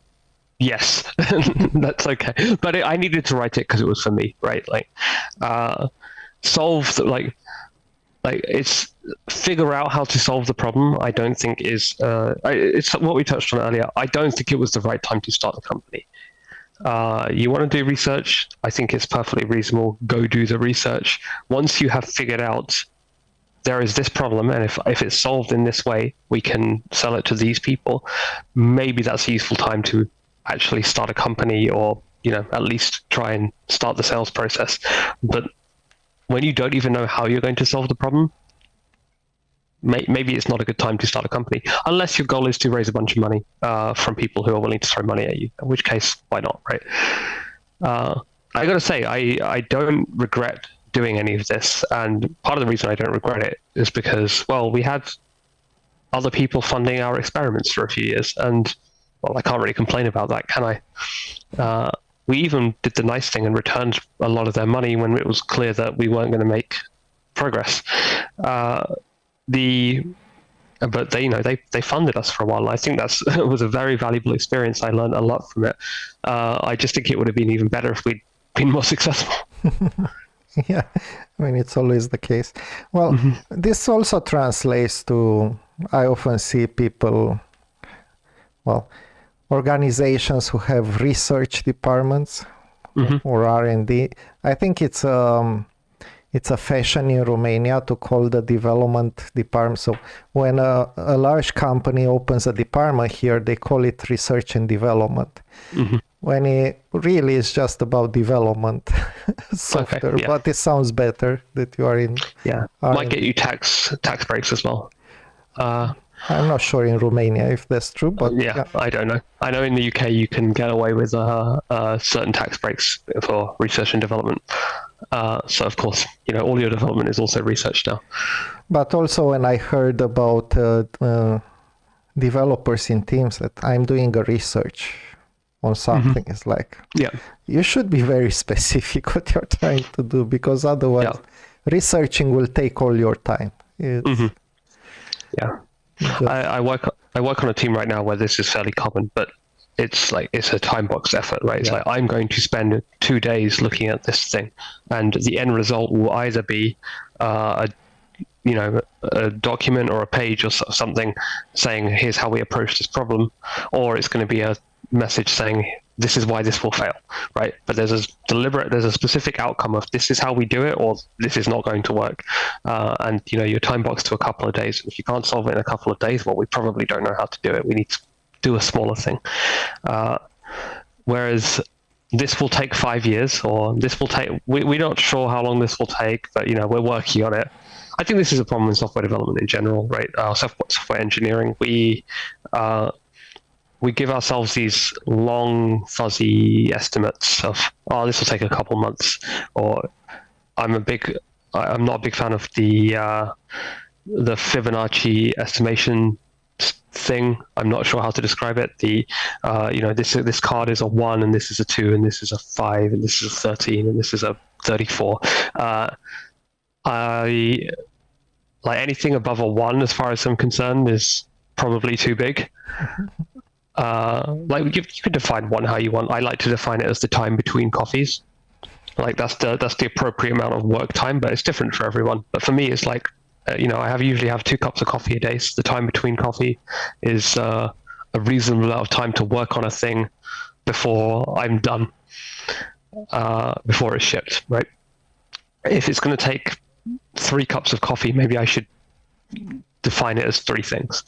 Yes, that's okay. But I needed to write it because it was for me, right? Like, solve the, like it's figure out how to solve the problem. I don't think is it's what we touched on earlier. I don't think it was the right time to start the company. You want to do research? I think it's perfectly reasonable. Go do the research. Once you have figured out there is this problem, and if it's solved in this way, we can sell it to these people. Maybe that's a useful time to actually start a company, or at least try and start the sales process. But when you don't even know how you're going to solve the problem, maybe it's not a good time to start a company, unless your goal is to raise a bunch of money from people who are willing to throw money at you, in which case, why not, right? I gotta say, I don't regret doing any of this, and part of the reason I don't regret it is because, well, we had other people funding our experiments for a few years, and, well, I can't really complain about that, can I? We even did the nice thing and returned a lot of their money when it was clear that we weren't going to make progress. But they funded us for a while. And I think that's was a very valuable experience. I learned a lot from it. I just think it would have been even better if we'd been more successful. Yeah, I mean, it's always the case. Well, this also translates to, I often see people, well, organizations who have research departments or R&D. I think it's a fashion in Romania to call the development department. So when a large company opens a department here, they call it research and development. When it really is just about development software. Okay, yeah. But it sounds better that you are in. Yeah, might get you tax breaks as well. I'm not sure in Romania if that's true, but yeah, I don't know. I know in the UK you can get away with certain tax breaks for research and development. So of course, all your development is also research now. But also when I heard about developers in teams that I'm doing a research on something, it's like, you should be very specific what you're trying to do, because otherwise researching will take all your time. Yeah. I work on a team right now where this is fairly common, but it's a time box effort, right? It's like, I'm going to spend 2 days looking at this thing, and the end result will either be a document or a page or something saying, here's how we approach this problem, or it's going to be a message saying, this is why this will fail, right? But there's a specific outcome of, this is how we do it, or this is not going to work. And you're time boxed to a couple of days. If you can't solve it in a couple of days, well, we probably don't know how to do it. We need to do a smaller thing. Whereas this will take 5 years, or this will take, we're not sure how long this will take, but we're working on it. I think this is a problem in software development in general, right? Software engineering, we give ourselves these long, fuzzy estimates of, this will take a couple months, or I'm not a big fan of the Fibonacci estimation thing. I'm not sure how to describe it. This card is a 1, and this is a 2, and this is a 5, and this is a 13, and this is a 34. Anything above a 1, as far as I'm concerned, is probably too big. You can define 1 how you want. I like to define it as the time between coffees. That's the appropriate amount of work time, but it's different for everyone. But for me, it's like, I usually have 2 cups of coffee a day. So the time between coffee is a reasonable amount of time to work on a thing before I'm done, before it's shipped, right? If it's going to take 3 cups of coffee, maybe I should define it as 3 things.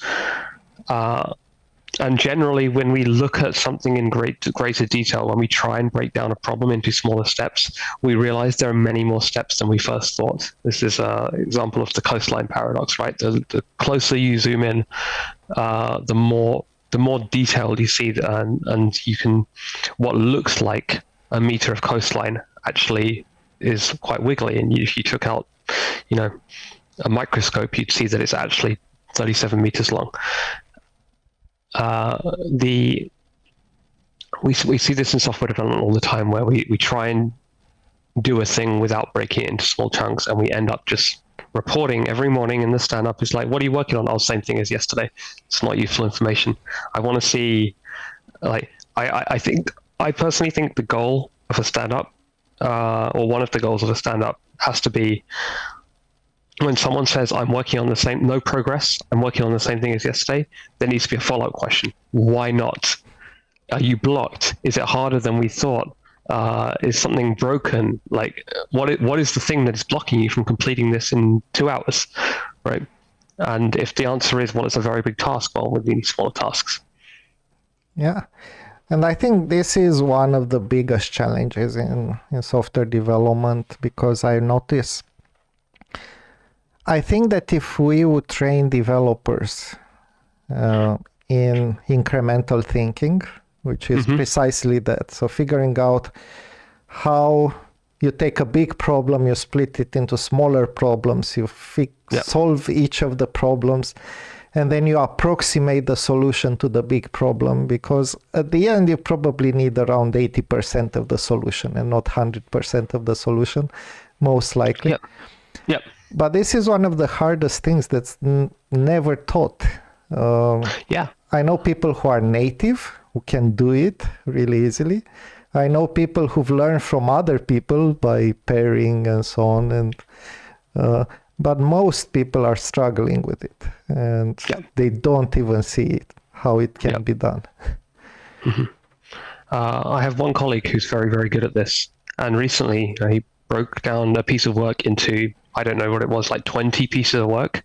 And generally, when we look at something in greater detail, when we try and break down a problem into smaller steps, we realize there are many more steps than we first thought. This is an example of the coastline paradox, right? The closer you zoom in, the more detailed you see, and you can, what looks like a meter of coastline actually is quite wiggly. And if you took out, a microscope, you'd see that it's actually 37 meters long. We see this in software development all the time, where we try and do a thing without breaking it into small chunks, and we end up just reporting every morning in the stand-up. It's like, what are you working on? Oh, same thing as yesterday. It's not useful information. I want to see, I I personally think the goal of a stand-up, or one of the goals of a stand-up, has to be when someone says, I'm working on the same, no progress, I'm working on the same thing as yesterday, there needs to be a follow-up question. Why not? Are you blocked? Is it harder than we thought? Is something broken? Like, what is the thing that is blocking you from completing this in 2 hours, right? And if the answer is, well, it's a very big task, well, we need smaller tasks. Yeah. And I think this is one of the biggest challenges in software development, because I notice, I think that if we would train developers in incremental thinking, which is precisely that, so figuring out how you take a big problem, you split it into smaller problems, you solve each of the problems, and then you approximate the solution to the big problem, because at the end you probably need around 80% of the solution and not 100% of the solution, most likely. Yep. But this is one of the hardest things that's never taught. I know people who are native, who can do it really easily. I know people who've learned from other people by pairing and so on, and but most people are struggling with it, and they don't even see it, how it can be done. I have one colleague who's very, very good at this, and recently he broke down a piece of work into, I don't know what it was, like 20 pieces of work,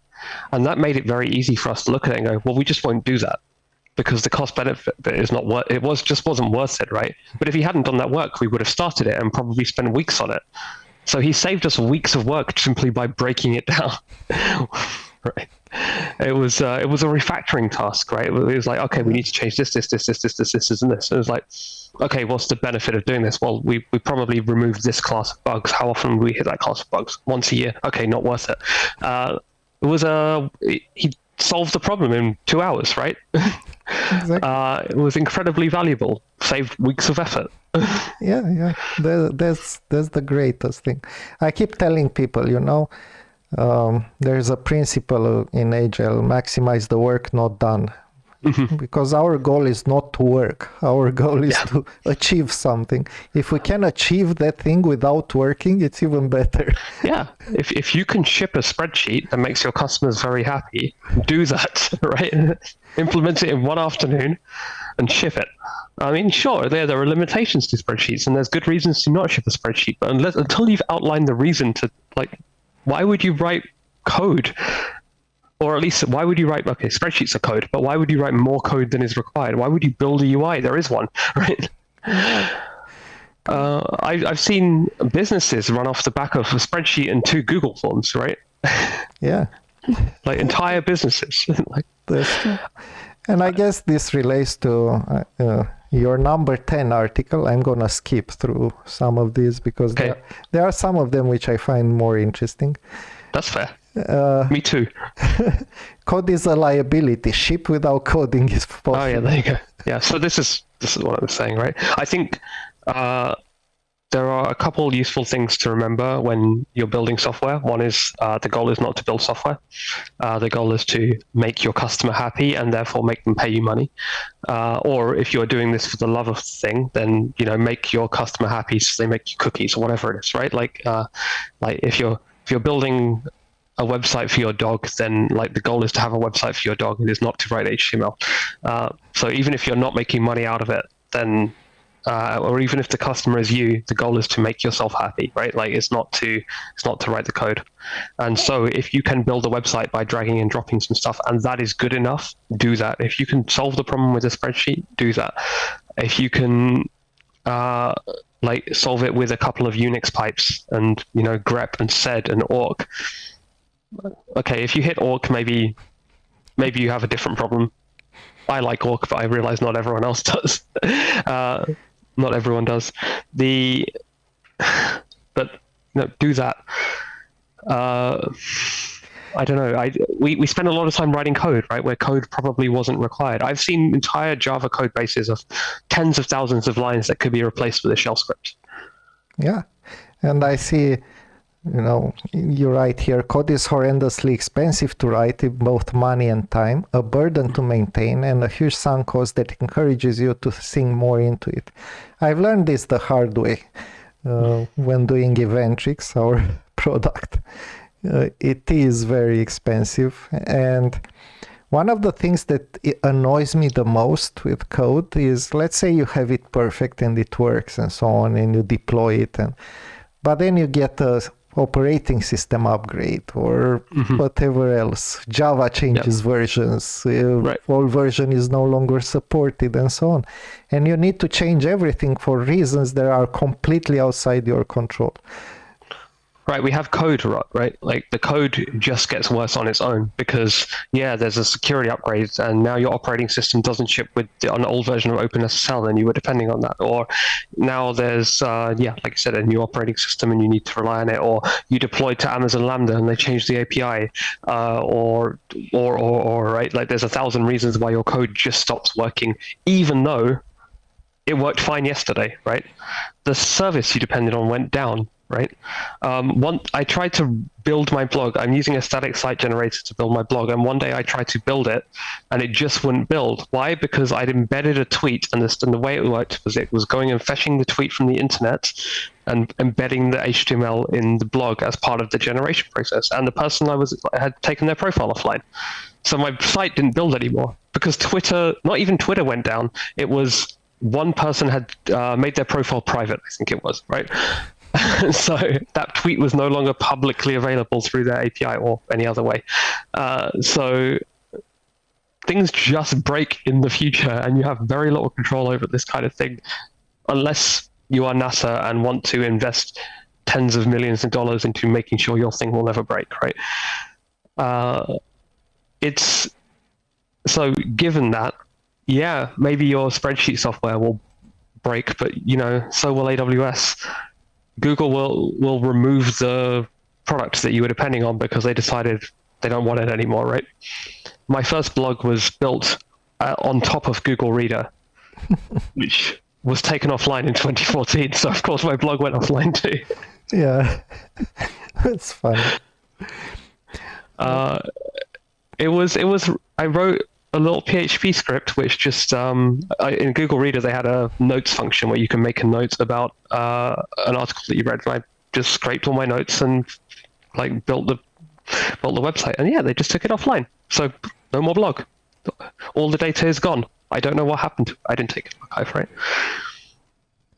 and that made it very easy for us to look at it and go, well, we just won't do that, because the cost benefit is not worth it. Just wasn't worth it, right? But if he hadn't done that work, we would have started it and probably spent weeks on it. So he saved us weeks of work simply by breaking it down. Right? It was a refactoring task, right? It was like, okay, we need to change this, and this. And it was like, okay, what's the benefit of doing this? Well, we probably removed this class of bugs. How often do we hit that class of bugs? Once a year. Okay, not worth it. He solved the problem in 2 hours, right? Exactly. It was incredibly valuable. Saved weeks of effort. Yeah. That's the greatest thing. I keep telling people, there's a principle in Agile: maximize the work not done. Because our goal is not to work. Our goal is to achieve something. If we can achieve that thing without working, it's even better. Yeah. If you can ship a spreadsheet that makes your customers very happy, do that, right? Implement it in one afternoon and ship it. I mean, sure, there are limitations to spreadsheets, and there's good reasons to not ship a spreadsheet, but until you've outlined the reason to, like, why would you write code? Or at least, why would you write, okay, spreadsheets are code, but why would you write more code than is required? Why would you build a UI? There is one, right? I've seen businesses run off the back of a spreadsheet and 2 Google Forms, right? Yeah. Like entire businesses. And I guess this relates to your number 10 article. I'm going to skip through some of these because there are some of them which I find more interesting. That's fair. Me too. Code is a liability. Ship without coding is possible. Oh yeah, there you go. Yeah, so this is what I was saying, right? I think there are a couple useful things to remember when you're building software. One is the goal is not to build software. The goal is to make your customer happy and therefore make them pay you money. Or if you're doing this for the love of the thing, then make your customer happy so they make you cookies or whatever it is, right? Like if you're building a website for your dog, then the goal is to have a website for your dog. It is not to write HTML. So even if you're not making money out of it, then or even if the customer is you, the goal is to make yourself happy, right? Like it's not to write the code. And so if you can build a website by dragging and dropping some stuff, and that is good enough, do that. If you can solve the problem with a spreadsheet, do that. If you can solve it with a couple of Unix pipes and grep and sed and awk. Okay, if you hit awk, maybe you have a different problem. I like awk, but I realize not everyone else does. Not everyone does. But do that. I don't know. We spend a lot of time writing code, right, where code probably wasn't required. I've seen entire Java code bases of tens of thousands of lines that could be replaced with a shell script. Yeah, and I see You write here, code is horrendously expensive to write in both money and time, a burden to maintain, and a huge sunk cost that encourages you to sink more into it. I've learned this the hard way when doing Eventrix, our product. It is very expensive, and one of the things that annoys me the most with code is, let's say you have it perfect and it works and so on, and you deploy it, but then you get a operating system upgrade or whatever else. Java changes versions, old version is no longer supported and so on. And you need to change everything for reasons that are completely outside your control. Right, we have code rot, right? Like the code just gets worse on its own because, there's a security upgrade and now your operating system doesn't ship with an old version of OpenSSL and you were depending on that. Or now there's, like you said, a new operating system and you need to rely on it. Or you deployed to Amazon Lambda and they changed the API. Or right, like there's 1,000 reasons why your code just stops working, even though it worked fine yesterday, right? The service you depended on went down. Right. I tried to build my blog. I'm using a static site generator to build my blog. And one day I tried to build it and it just wouldn't build. Why? Because I'd embedded a tweet and the way it worked was it was going and fetching the tweet from the internet and embedding the HTML in the blog as part of the generation process. And the person had taken their profile offline. So my site didn't build anymore because not even Twitter went down. It was one person had made their profile private, I think it was, right? So that tweet was no longer publicly available through their API or any other way. So things just break in the future, and you have very little control over this kind of thing, unless you are NASA and want to invest tens of millions of dollars into making sure your thing will never break, right? So given that, maybe your spreadsheet software will break, but so will AWS. Google will remove the product that you were depending on because they decided they don't want it anymore, right? My first blog was built on top of Google Reader, which was taken offline in 2014. So of course my blog went offline too. Yeah, that's funny. It was. I wrote a little PHP script, which just in Google Reader they had a notes function where you can make a note about an article that you read. And I just scraped all my notes and built the website. And they just took it offline. So no more blog. All the data is gone. I don't know what happened. I didn't take an archive, right?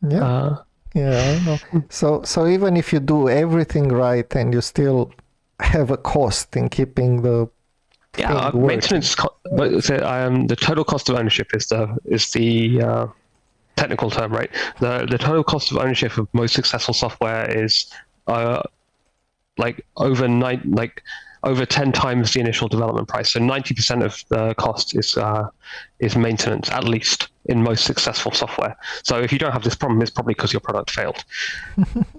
Yeah. I know. So even if you do everything right and you still have a cost in keeping the maintenance. The total cost of ownership is the technical term, right? The total cost of ownership of most successful software is over 10 times the initial development price. So 90% of the cost is maintenance, at least in most successful software. So if you don't have this problem, it's probably because your product failed,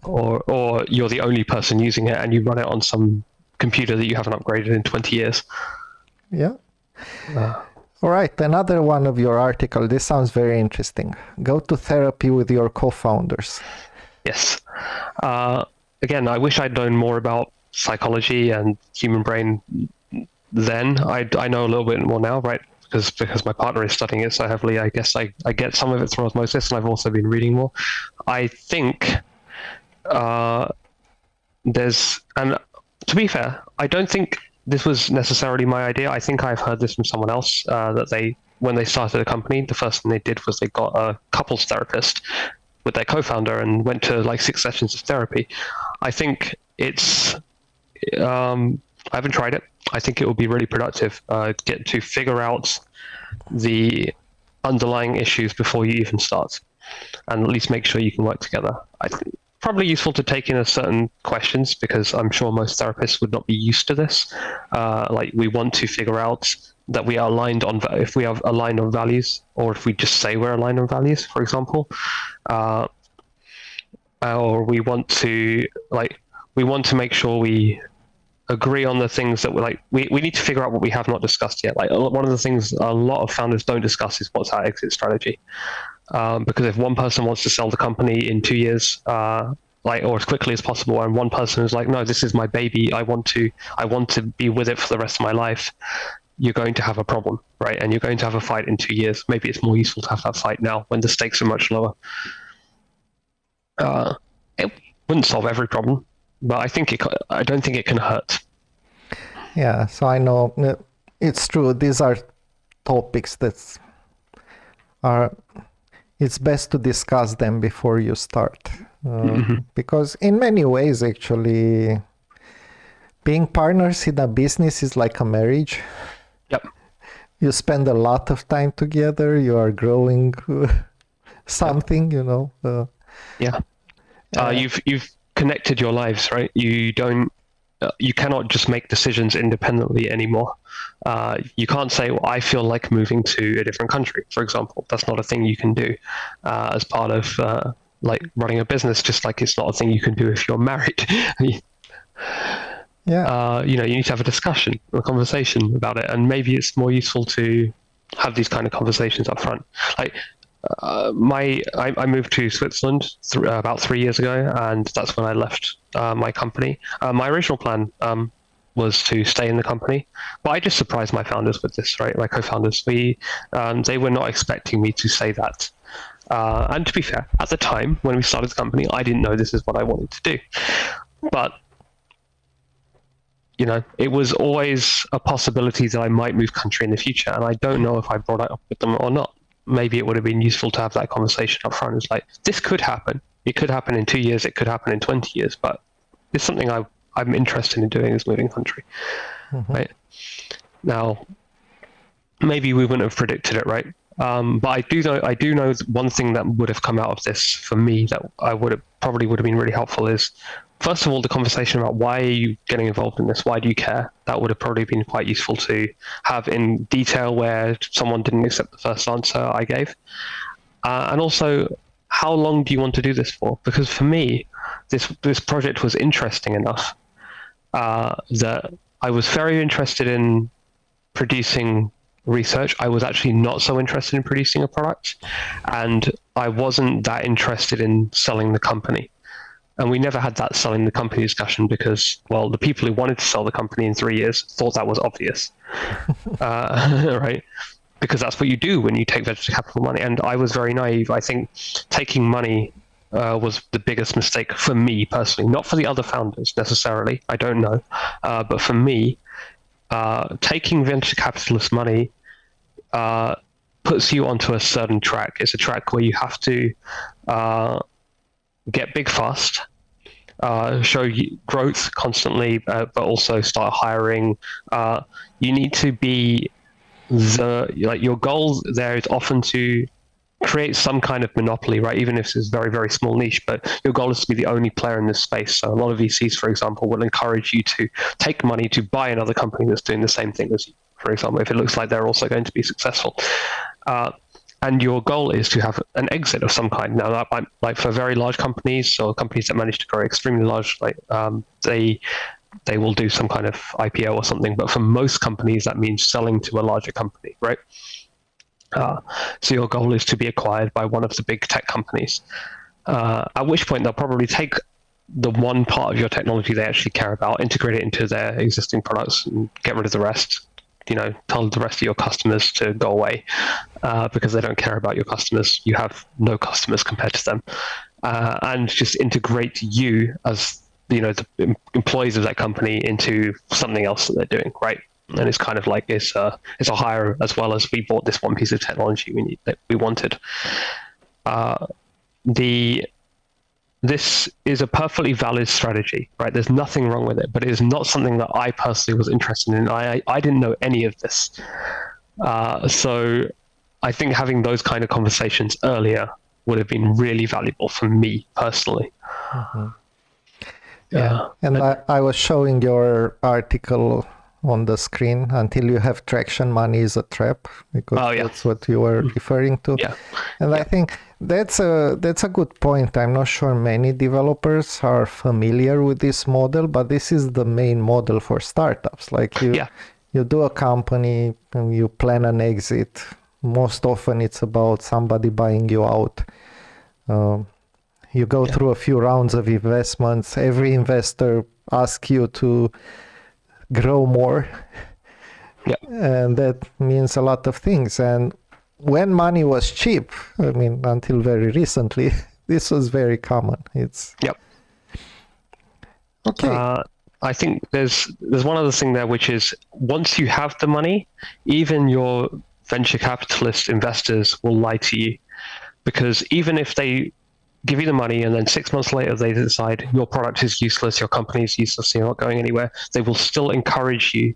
or you're the only person using it and you run it on some computer that you haven't upgraded in 20 years. Yeah. All right. Another one of your article. This sounds very interesting. Go to therapy with your co-founders. Yes. Again, I wish I'd known more about psychology and human brain then. I know a little bit more now, right? Because my partner is studying it so heavily. I guess I get some of it through osmosis, and I've also been reading more. I think and to be fair, I don't think this was necessarily my idea. I think I've heard this from someone else, that when they started a company, the first thing they did was they got a couples therapist with their co-founder and went to 6 sessions of therapy. I think I haven't tried it. I think it would be really productive, get to figure out the underlying issues before you even start, and at least make sure you can work together. I think probably useful to take in certain questions, because I'm sure most therapists would not be used to this. We want to figure out that we are aligned on, if we are aligned on values, or if we just say we're aligned on values, for example, or we want to make sure we agree on the things that we need to figure out what we have not discussed yet. One of the things a lot of founders don't discuss is what's our exit strategy. Because if one person wants to sell the company in 2 years, or as quickly as possible, and one person is like, no, this is my baby, I want to be with it for the rest of my life, you're going to have a problem, right? And you're going to have a fight in 2 years. Maybe it's more useful to have that fight now when the stakes are much lower. It wouldn't solve every problem, but I don't think it can hurt. Yeah, so I know it's true. These are topics that are, it's best to discuss them before you start. Because in many ways, actually, being partners in a business is like a marriage. Yep. You spend a lot of time together. You are growing something, Yeah. You've connected your lives, right? You cannot just make decisions independently anymore. You can't say, well, I feel like moving to a different country, for example. That's not a thing you can do as part of like running a business, just like it's not a thing you can do if you're married. Yeah. You need to have a discussion, a conversation about it, and maybe it's more useful to have these kind of conversations up front. Like I moved to Switzerland about 3 years ago, and that's when I left my company. My original plan was to stay in the company, but I just surprised my founders with this, right? My co-founders, they were not expecting me to say that. And to be fair, at the time when we started the company, I didn't know this is what I wanted to do. But it was always a possibility that I might move country in the future, and I don't know if I brought it up with them or not. Maybe it would have been useful to have that conversation up front. It's like, this could happen. It could happen in 2 years. It could happen in 20 years. But it's something I'm interested in doing, is moving country. Right? Now, maybe we wouldn't have predicted it, right? But I do know one thing that would have come out of this for me that probably would have been really helpful is, first of all, the conversation about why are you getting involved in this? Why do you care? That would have probably been quite useful to have in detail where someone didn't accept the first answer I gave. And also, how long do you want to do this for? Because for me, this project was interesting enough that I was very interested in producing research. I was actually not so interested in producing a product, and I wasn't that interested in selling the company. And we never had that selling the company discussion because, well, the people who wanted to sell the company in 3 years thought that was obvious, right? Because that's what you do when you take venture capital money. And I was very naive. I think taking money was the biggest mistake for me personally, not for the other founders necessarily. I don't know. But for me, taking venture capitalist money puts you onto a certain track. It's a track where you have to get big fast, show growth constantly, but also start hiring. You need to be your goal there is often to create some kind of monopoly, right? Even if it's very, very small niche, but your goal is to be the only player in this space. So a lot of VCs, for example, will encourage you to take money to buy another company that's doing the same thing as you, for example, if it looks like they're also going to be successful. And your goal is to have an exit of some kind. Now, like for very large companies or companies that manage to grow extremely large, like they will do some kind of IPO or something. But for most companies, that means selling to a larger company, right? So your goal is to be acquired by one of the big tech companies. At which point they'll probably take the one part of your technology they actually care about, integrate it into their existing products, and get rid of the rest. Tell the rest of your customers to go away because they don't care about your customers. You have no customers compared to them, and just integrate you as the employees of that company into something else that they're doing, right? And it's kind of like it's a hire as well as we bought this one piece of technology that we wanted. This is a perfectly valid strategy, right? There's nothing wrong with it, but it is not something that I personally was interested in. I didn't know any of this. So I think having those kind of conversations earlier would have been really valuable for me personally. Mm-hmm. Yeah. And I was showing your article on the screen, until you have traction, money is a trap, because that's what you were referring to. Yeah. And I think that's a good point. I'm not sure many developers are familiar with this model, but this is the main model for startups. Like you do a company and you plan an exit. Most often it's about somebody buying you out. You go through a few rounds of investments. Every investor asks you to grow more. Yeah. And that means a lot of things. And when money was cheap, I mean, until very recently, this was very common. It's Yep. okay. I think there's one other thing there, which is once you have the money, even your venture capitalist investors will lie to you, because even if they give you the money and then 6 months later they decide your product is useless, your company is useless, you're not going anywhere, they will still encourage you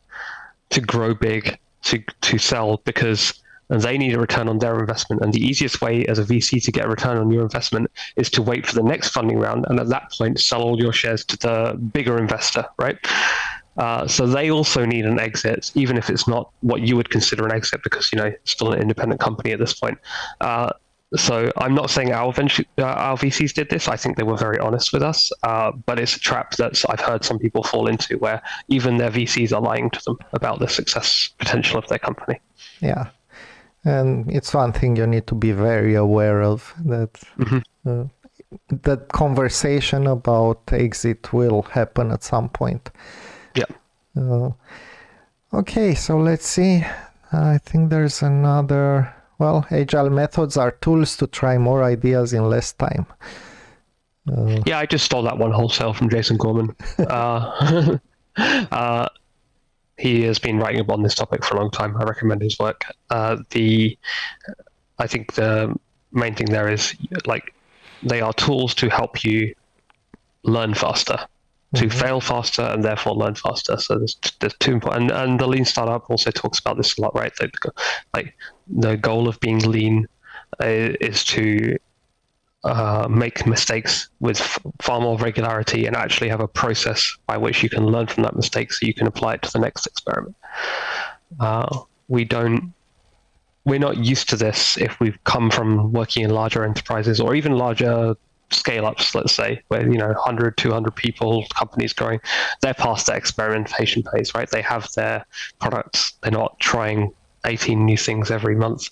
to grow big, to sell, because they need a return on their investment. And the easiest way as a VC to get a return on your investment is to wait for the next funding round, and at that point sell all your shares to the bigger investor, right? So they also need an exit, even if it's not what you would consider an exit, because it's still an independent company at this point. So I'm not saying our VCs did this. I think they were very honest with us, but it's a trap that I've heard some people fall into, where even their VCs are lying to them about the success potential of their company. Yeah. And it's one thing you need to be very aware of, that that conversation about exit will happen at some point. Yeah. Okay, so let's see. I think there's another. Well, agile methods are tools to try more ideas in less time. Yeah, I just stole that one wholesale from Jason Gorman. He has been writing on this topic for a long time. I recommend his work. I think the main thing there is, like, they are tools to help you learn faster, to fail faster, and therefore learn faster. So there's two important, and the lean startup also talks about this a lot, right? Like the goal of being lean is to make mistakes with far more regularity, and actually have a process by which you can learn from that mistake so you can apply it to the next experiment. We're not used to this if we've come from working in larger enterprises or even larger scale-ups, let's say, where 100, 200 people, companies growing. They're past the experimentation phase, right? They have their products. They're not trying 18 new things every month,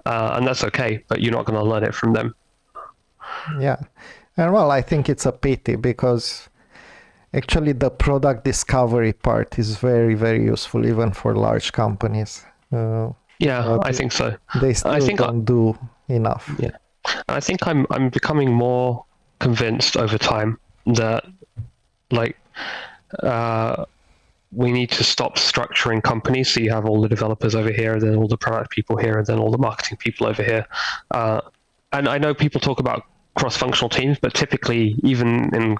and that's okay, but you're not going to learn it from them. Yeah. And well, I think it's a pity, because actually the product discovery part is very, very useful even for large companies. Yeah, I think so. They still don't do enough. Yeah. I think I'm becoming more convinced over time that we need to stop structuring companies so you have all the developers over here, and then all the product people here, and then all the marketing people over here. And I know people talk about cross-functional teams, but typically, even in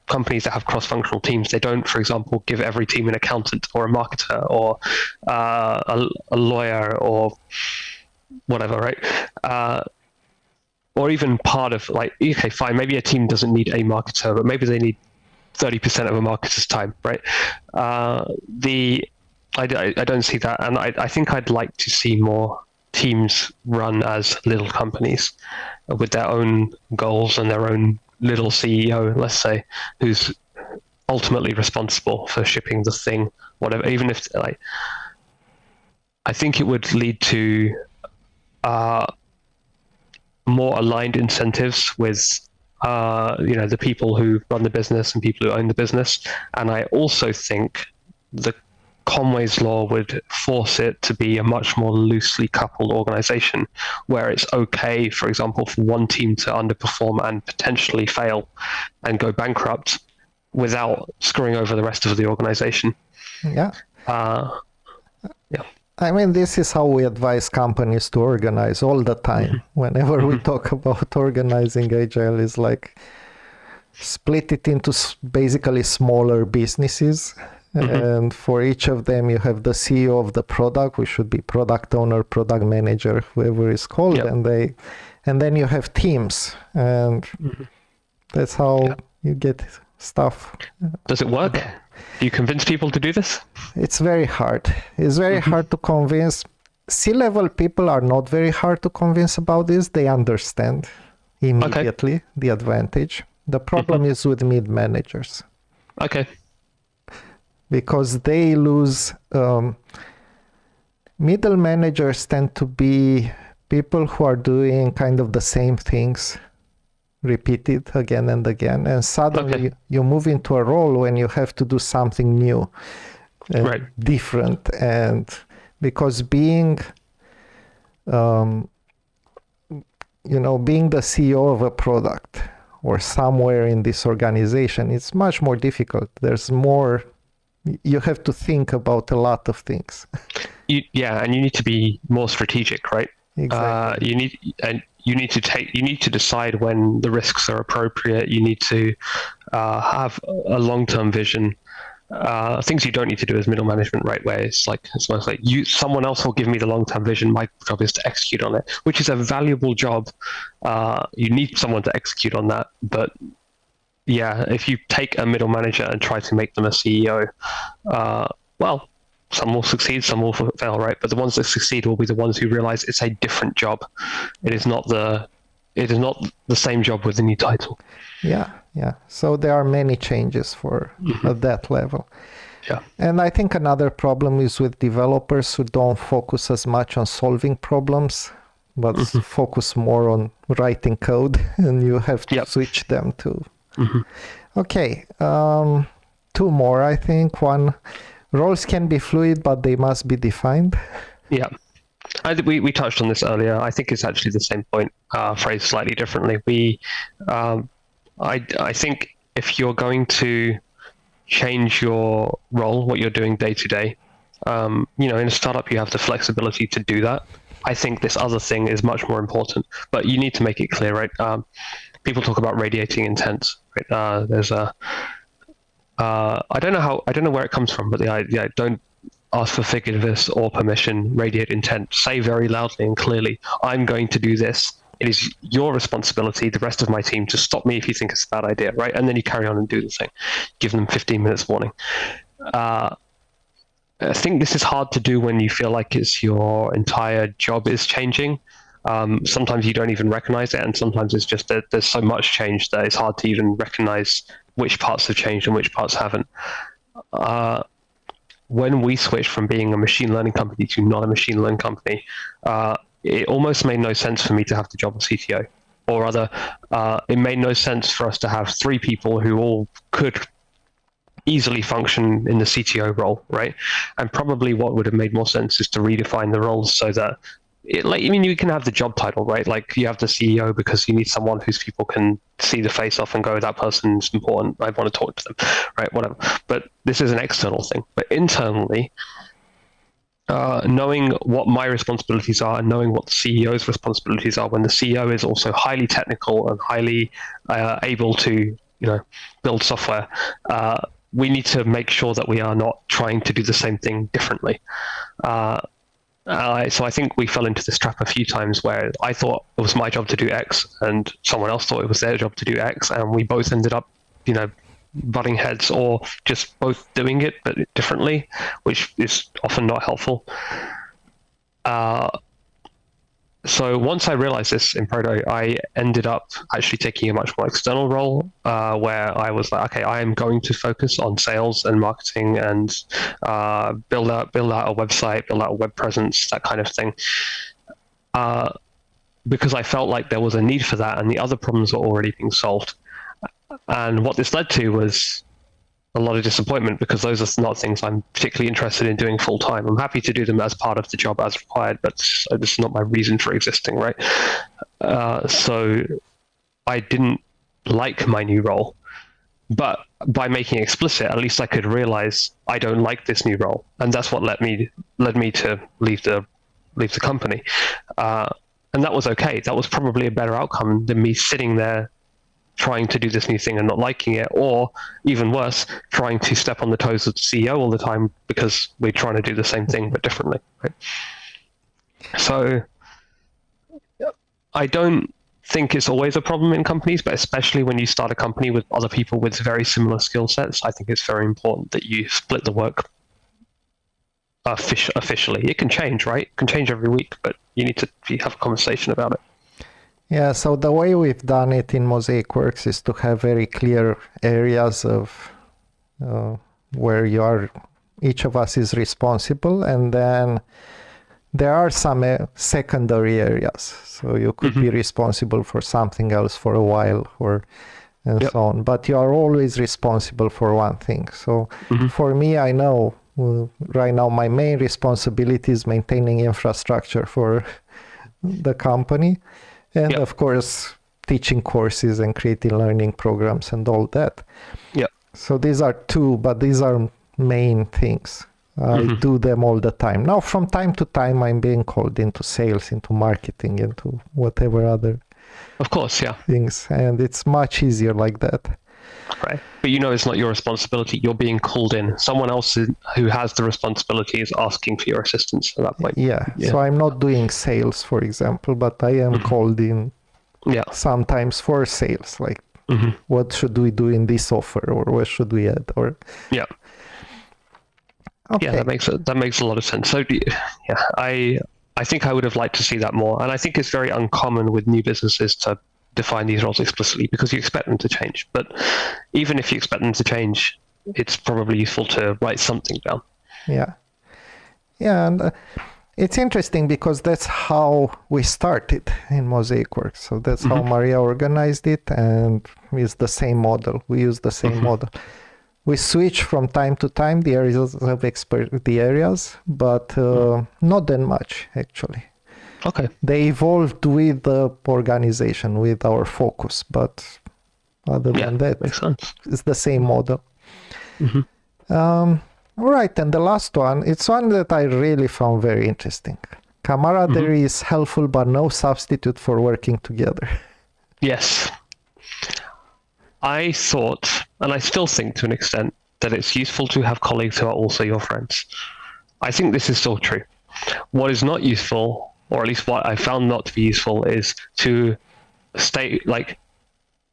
companies that have cross-functional teams, they don't, for example, give every team an accountant or a marketer or a lawyer or whatever, right? Or even part of, like, okay, fine, maybe a team doesn't need a marketer, but maybe they need 30% of a marketer's time, right? I don't see that, and I think I'd like to see more teams run as little companies with their own goals and their own little CEO, let's say, who's ultimately responsible for shipping the thing, whatever. Even if, like, I think it would lead to more aligned incentives with the people who run the business and people who own the business. And I also think the Conway's Law would force it to be a much more loosely coupled organization, where it's okay, for example, for one team to underperform and potentially fail and go bankrupt without screwing over the rest of the organization. Yeah. Yeah. I mean, this is how we advise companies to organize all the time. Whenever we talk about organizing agile, is like split it into basically smaller businesses. And for each of them, you have the CEO of the product, which should be product owner, product manager, whoever is called, and then you have teams, and that's how you get stuff. Does it work? Do you convince people to do this? It's very hard. It's very hard to convince. C-level people are not very hard to convince about this. They understand immediately the advantage. The problem is with mid-managers. Okay. Because they lose. Middle managers tend to be people who are doing kind of the same things repeated again and again, and suddenly you move into a role when you have to do something new, different, and because being being the CEO of a product or somewhere in this organization, it's much more difficult. There's more, you have to think about a lot of things. And you need to be more strategic, right? Exactly. You need to decide when the risks are appropriate. You need to have a long-term vision. Things you don't need to do as middle management, right? Where it's almost like someone else will give me the long-term vision. My job is to execute on it, which is a valuable job. You need someone to execute on that. But yeah, if you take a middle manager and try to make them a CEO, well, some will succeed, some will fail, right? But the ones that succeed will be the ones who realize it's a different job. It is not the same job with a new title. Yeah. So there are many changes at that level. Yeah. And I think another problem is with developers who don't focus as much on solving problems, but focus more on writing code, and you have to switch them to. Okay. 2 more, I think. One, roles can be fluid, but they must be defined. Yeah. We touched on this earlier. I think it's actually the same point, phrased slightly differently. I think if you're going to change your role, what you're doing day to day, in a startup, you have the flexibility to do that. I think this other thing is much more important, but you need to make it clear, right? People talk about radiating intent. Right? There's I don't know where it comes from, but the idea, don't ask for forgiveness or permission, radiate intent. Say very loudly and clearly, I'm going to do this. It is your responsibility, the rest of my team, to stop me if you think it's a bad idea, right? And then you carry on and do the thing. Give them 15 minutes warning. I think this is hard to do when you feel like it's your entire job is changing. Sometimes you don't even recognize it, and sometimes it's just that there's so much change that it's hard to even recognize which parts have changed and which parts haven't. When we switched from being a machine learning company to not a machine learning company, it almost made no sense for me to have the job of CTO. Or rather, it made no sense for us to have 3 people who all could easily function in the CTO role, right? And probably what would have made more sense is to redefine the roles so that you can have the job title, right? Like you have the CEO because you need someone whose people can see the face off and go, that person's important, I want to talk to them, right? Whatever. But this is an external thing. But internally, knowing what my responsibilities are and knowing what the CEO's responsibilities are, when the CEO is also highly technical and highly able to, build software, we need to make sure that we are not trying to do the same thing differently. So I think we fell into this trap a few times where I thought it was my job to do X and someone else thought it was their job to do X, and we both ended up, butting heads or just both doing it but differently, which is often not helpful. So once I realized this in Proto, I ended up actually taking a much more external role where I was like, okay, I am going to focus on sales and marketing and build out a website, build out a web presence, that kind of thing. Because I felt like there was a need for that and the other problems were already being solved. And what this led to was a lot of disappointment because those are not things I'm particularly interested in doing full time. I'm happy to do them as part of the job as required, but this is not my reason for existing, right? So I didn't like my new role, but by making it explicit, at least I could realize I don't like this new role, and that's what led me to leave the company. And that was okay. That was probably a better outcome than me sitting there trying to do this new thing and not liking it, or even worse, trying to step on the toes of the CEO all the time because we're trying to do the same thing but differently. Right? So I don't think it's always a problem in companies, but especially when you start a company with other people with very similar skill sets, I think it's very important that you split the work officially. It can change, right? It can change every week, but you need to have a conversation about it. Yeah, so the way we've done it in Mozaic Works is to have very clear areas of where each of us is responsible, and then there are some secondary areas. So you could be responsible for something else for a while, and so on. But you are always responsible for one thing. So for me, I know right now my main responsibility is maintaining infrastructure for the company, and of course teaching courses and creating learning programs and all that. So these are two, but these are main things. I do them all the time. Now, from time to time, I'm being called into sales, into marketing, into whatever other things. And it's much easier like that. Right. But you know it's not your responsibility. You're being called in. Someone else who has the responsibility is asking for your assistance at that point. Yeah. So I'm not doing sales, for example, but I am called in sometimes for sales. Like, what should we do in this offer, or what should we add? Or Okay. Yeah, that makes a lot of sense. So, I think I would have liked to see that more, and I think it's very uncommon with new businesses to define these roles explicitly because you expect them to change. But even if you expect them to change, it's probably useful to write something down. Yeah, and it's interesting because that's how we started in Mosaic Works. So that's how Maria organized it, and it's the same model. We use the same model. We switch from time to time the areas of but not that much, actually. Okay. They evolved with the organization, with our focus, but other than that, makes sense. It's the same model. All right, and the last one, it's one that I really found very interesting. Camaraderie is helpful, but no substitute for working together. Yes. I thought, and I still think to an extent, that it's useful to have colleagues who are also your friends. I think this is still true. What is not useful, or at least what I found not to be useful, is to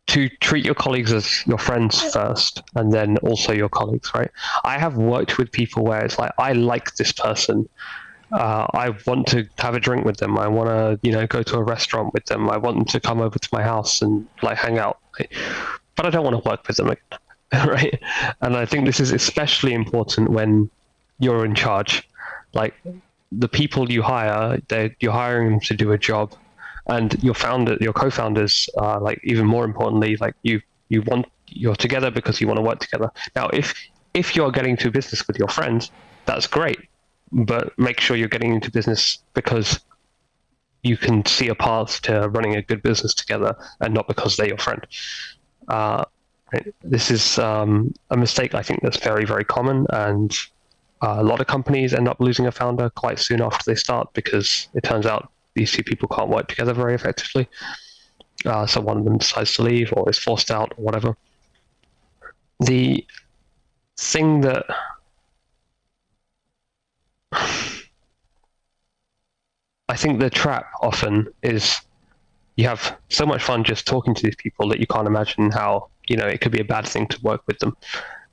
to treat your colleagues as your friends first, and then also your colleagues, right? I have worked with people where it's like, I like this person. I want to have a drink with them. I want to, go to a restaurant with them. I want them to come over to my house and hang out. But I don't want to work with them again, right? And I think this is especially important when you're in charge. Like, the people you hire, you're hiring them to do a job, and your co-founders, even more importantly, you're together because you want to work together. Now, if you're getting into business with your friends, that's great, but make sure you're getting into business because you can see a path to running a good business together, and not because they're your friend. This is a mistake I think that's very, very common, and a lot of companies end up losing a founder quite soon after they start because it turns out these two people can't work together very effectively. So one of them decides to leave or is forced out or whatever. The thing that I think the trap often is you have so much fun just talking to these people that you can't imagine how, it could be a bad thing to work with them.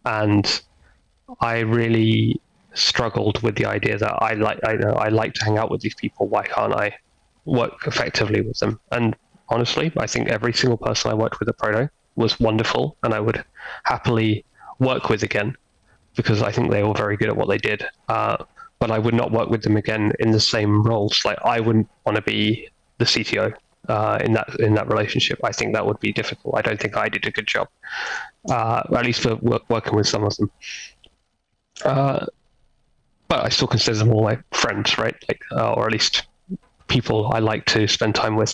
And I really struggled with the idea that I like to hang out with these people. Why can't I work effectively with them? And honestly, I think every single person I worked with at Proto was wonderful, and I would happily work with again because I think they were very good at what they did. But I would not work with them again in the same roles. Like, I wouldn't want to be the CTO in that relationship. I think that would be difficult. I don't think I did a good job, at least for working with some of them. But I still consider them all my friends, right? Or at least people I like to spend time with.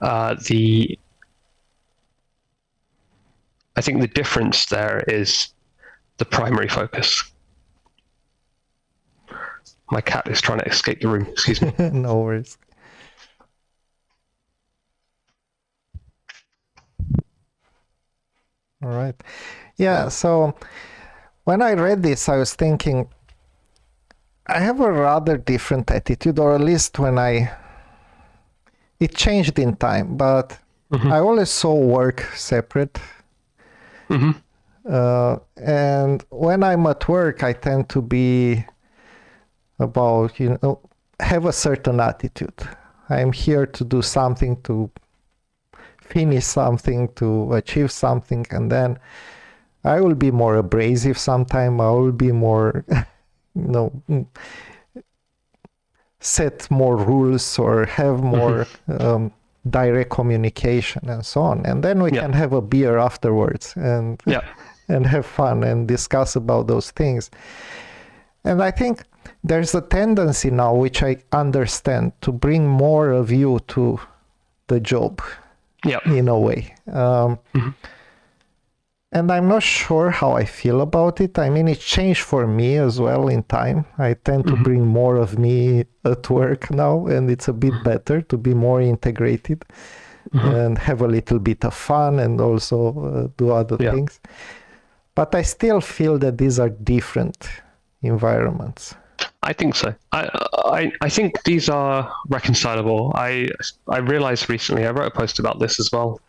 I think the difference there is the primary focus. My cat is trying to escape the room. Excuse me. No worries. All right. Yeah, so when I read this, I was thinking, I have a rather different attitude, or at least it changed in time, but I always saw work separate. And when I'm at work, I tend to be about, have a certain attitude. I'm here to do something, to finish something, to achieve something, and then I will be more abrasive sometime. I will be more, set more rules or have more direct communication and so on. And then we can have a beer afterwards and and have fun and discuss about those things. And I think there's a tendency now, which I understand, to bring more of you to the job in a way. And I'm not sure how I feel about it. I mean, it changed for me as well in time. I tend to bring more of me at work now, and it's a bit better to be more integrated and have a little bit of fun and also do other things. But I still feel that these are different environments. I think so. I think these are reconcilable. I realized recently, I wrote a post about this as well.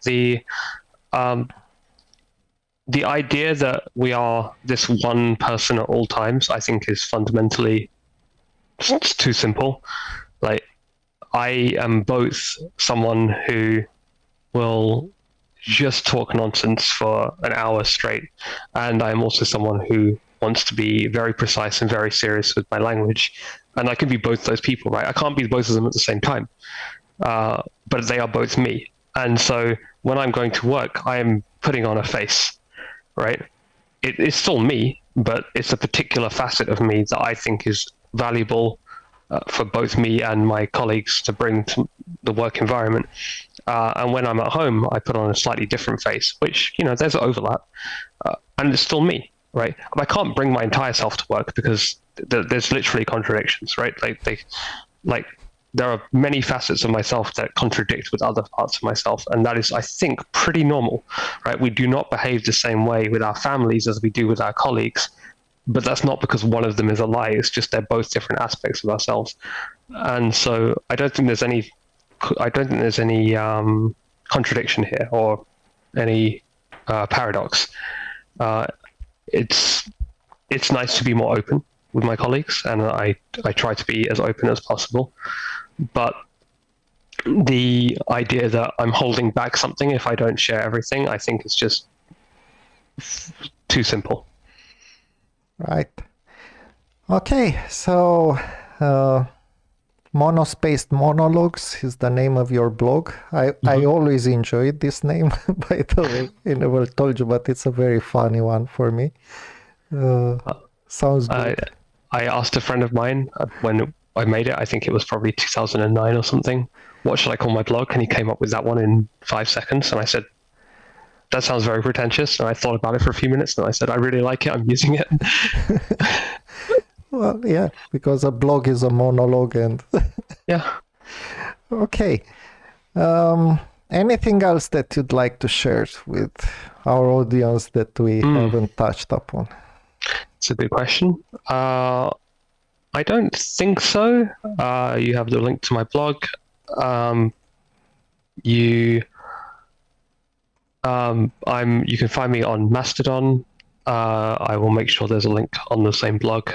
The idea that we are this one person at all times, I think, is fundamentally just too simple. Like, I am both someone who will just talk nonsense for an hour straight, and I'm also someone who wants to be very precise and very serious with my language. And I can be both those people, right? I can't be both of them at the same time, but they are both me. And so when I'm going to work, I am putting on a face, right? It's still me, but it's a particular facet of me that I think is valuable for both me and my colleagues to bring to the work environment. And when I'm at home, I put on a slightly different face, which, there's an overlap, and it's still me, right? But I can't bring my entire self to work because there's literally contradictions, right? Like there are many facets of myself that contradict with other parts of myself, and that is, I think, pretty normal, right? We do not behave the same way with our families as we do with our colleagues, but that's not because one of them is a lie. It's just they're both different aspects of ourselves, and so I don't think there's any contradiction here or any paradox. It's nice to be more open with my colleagues, and I try to be as open as possible. But the idea that I'm holding back something if I don't share everything, I think is just too simple. Right. Okay, so Monospaced Monologues is the name of your blog. I always enjoyed this name, by the way. I never told you, but it's a very funny one for me. Sounds good. I asked a friend of mine when I made it, I think it was probably 2009 or something, what should I call my blog? And he came up with that one in 5 seconds. And I said, that sounds very pretentious. And I thought about it for a few minutes, and I said, I really like it. I'm using it. Well, yeah, because a blog is a monologue and... Yeah. Okay. Anything else that you'd like to share with our audience that we haven't touched upon? It's a good question. I don't think so. You have the link to my blog. You can find me on Mastodon. I will make sure there's a link on the same blog.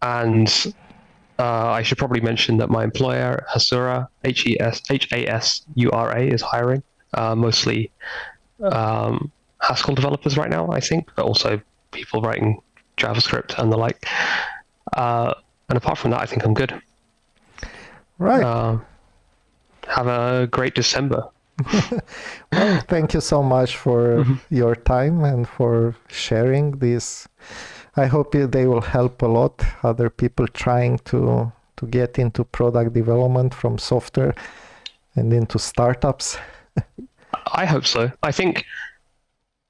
And I should probably mention that my employer, Hasura, Hasura, is hiring, mostly Haskell developers right now, I think, but also people writing JavaScript and the like. And apart from that, I think I'm good. Right. Have a great December. Well, thank you so much for your time and for sharing this. I hope they will help a lot other people trying to get into product development from software and into startups. I hope so. I think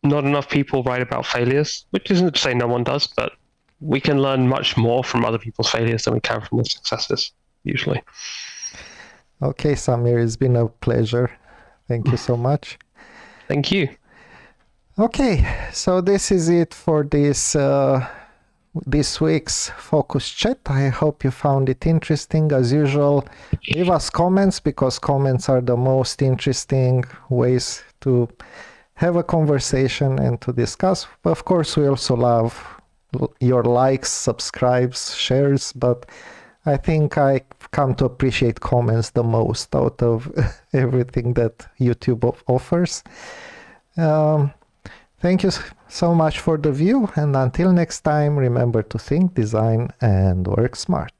not enough people write about failures, which isn't to say no one does, but we can learn much more from other people's failures than we can from their successes, usually. Okay, Samir, it's been a pleasure. Thank you so much. Thank you. Okay, so this is it for this week's Focus Chat. I hope you found it interesting. As usual, leave us comments, because comments are the most interesting ways to have a conversation and to discuss. Of course, we also love your likes, subscribes, shares, but I think I come to appreciate comments the most out of everything that YouTube offers. Thank you so much for the view, and until next time, remember to think, design, and work smart.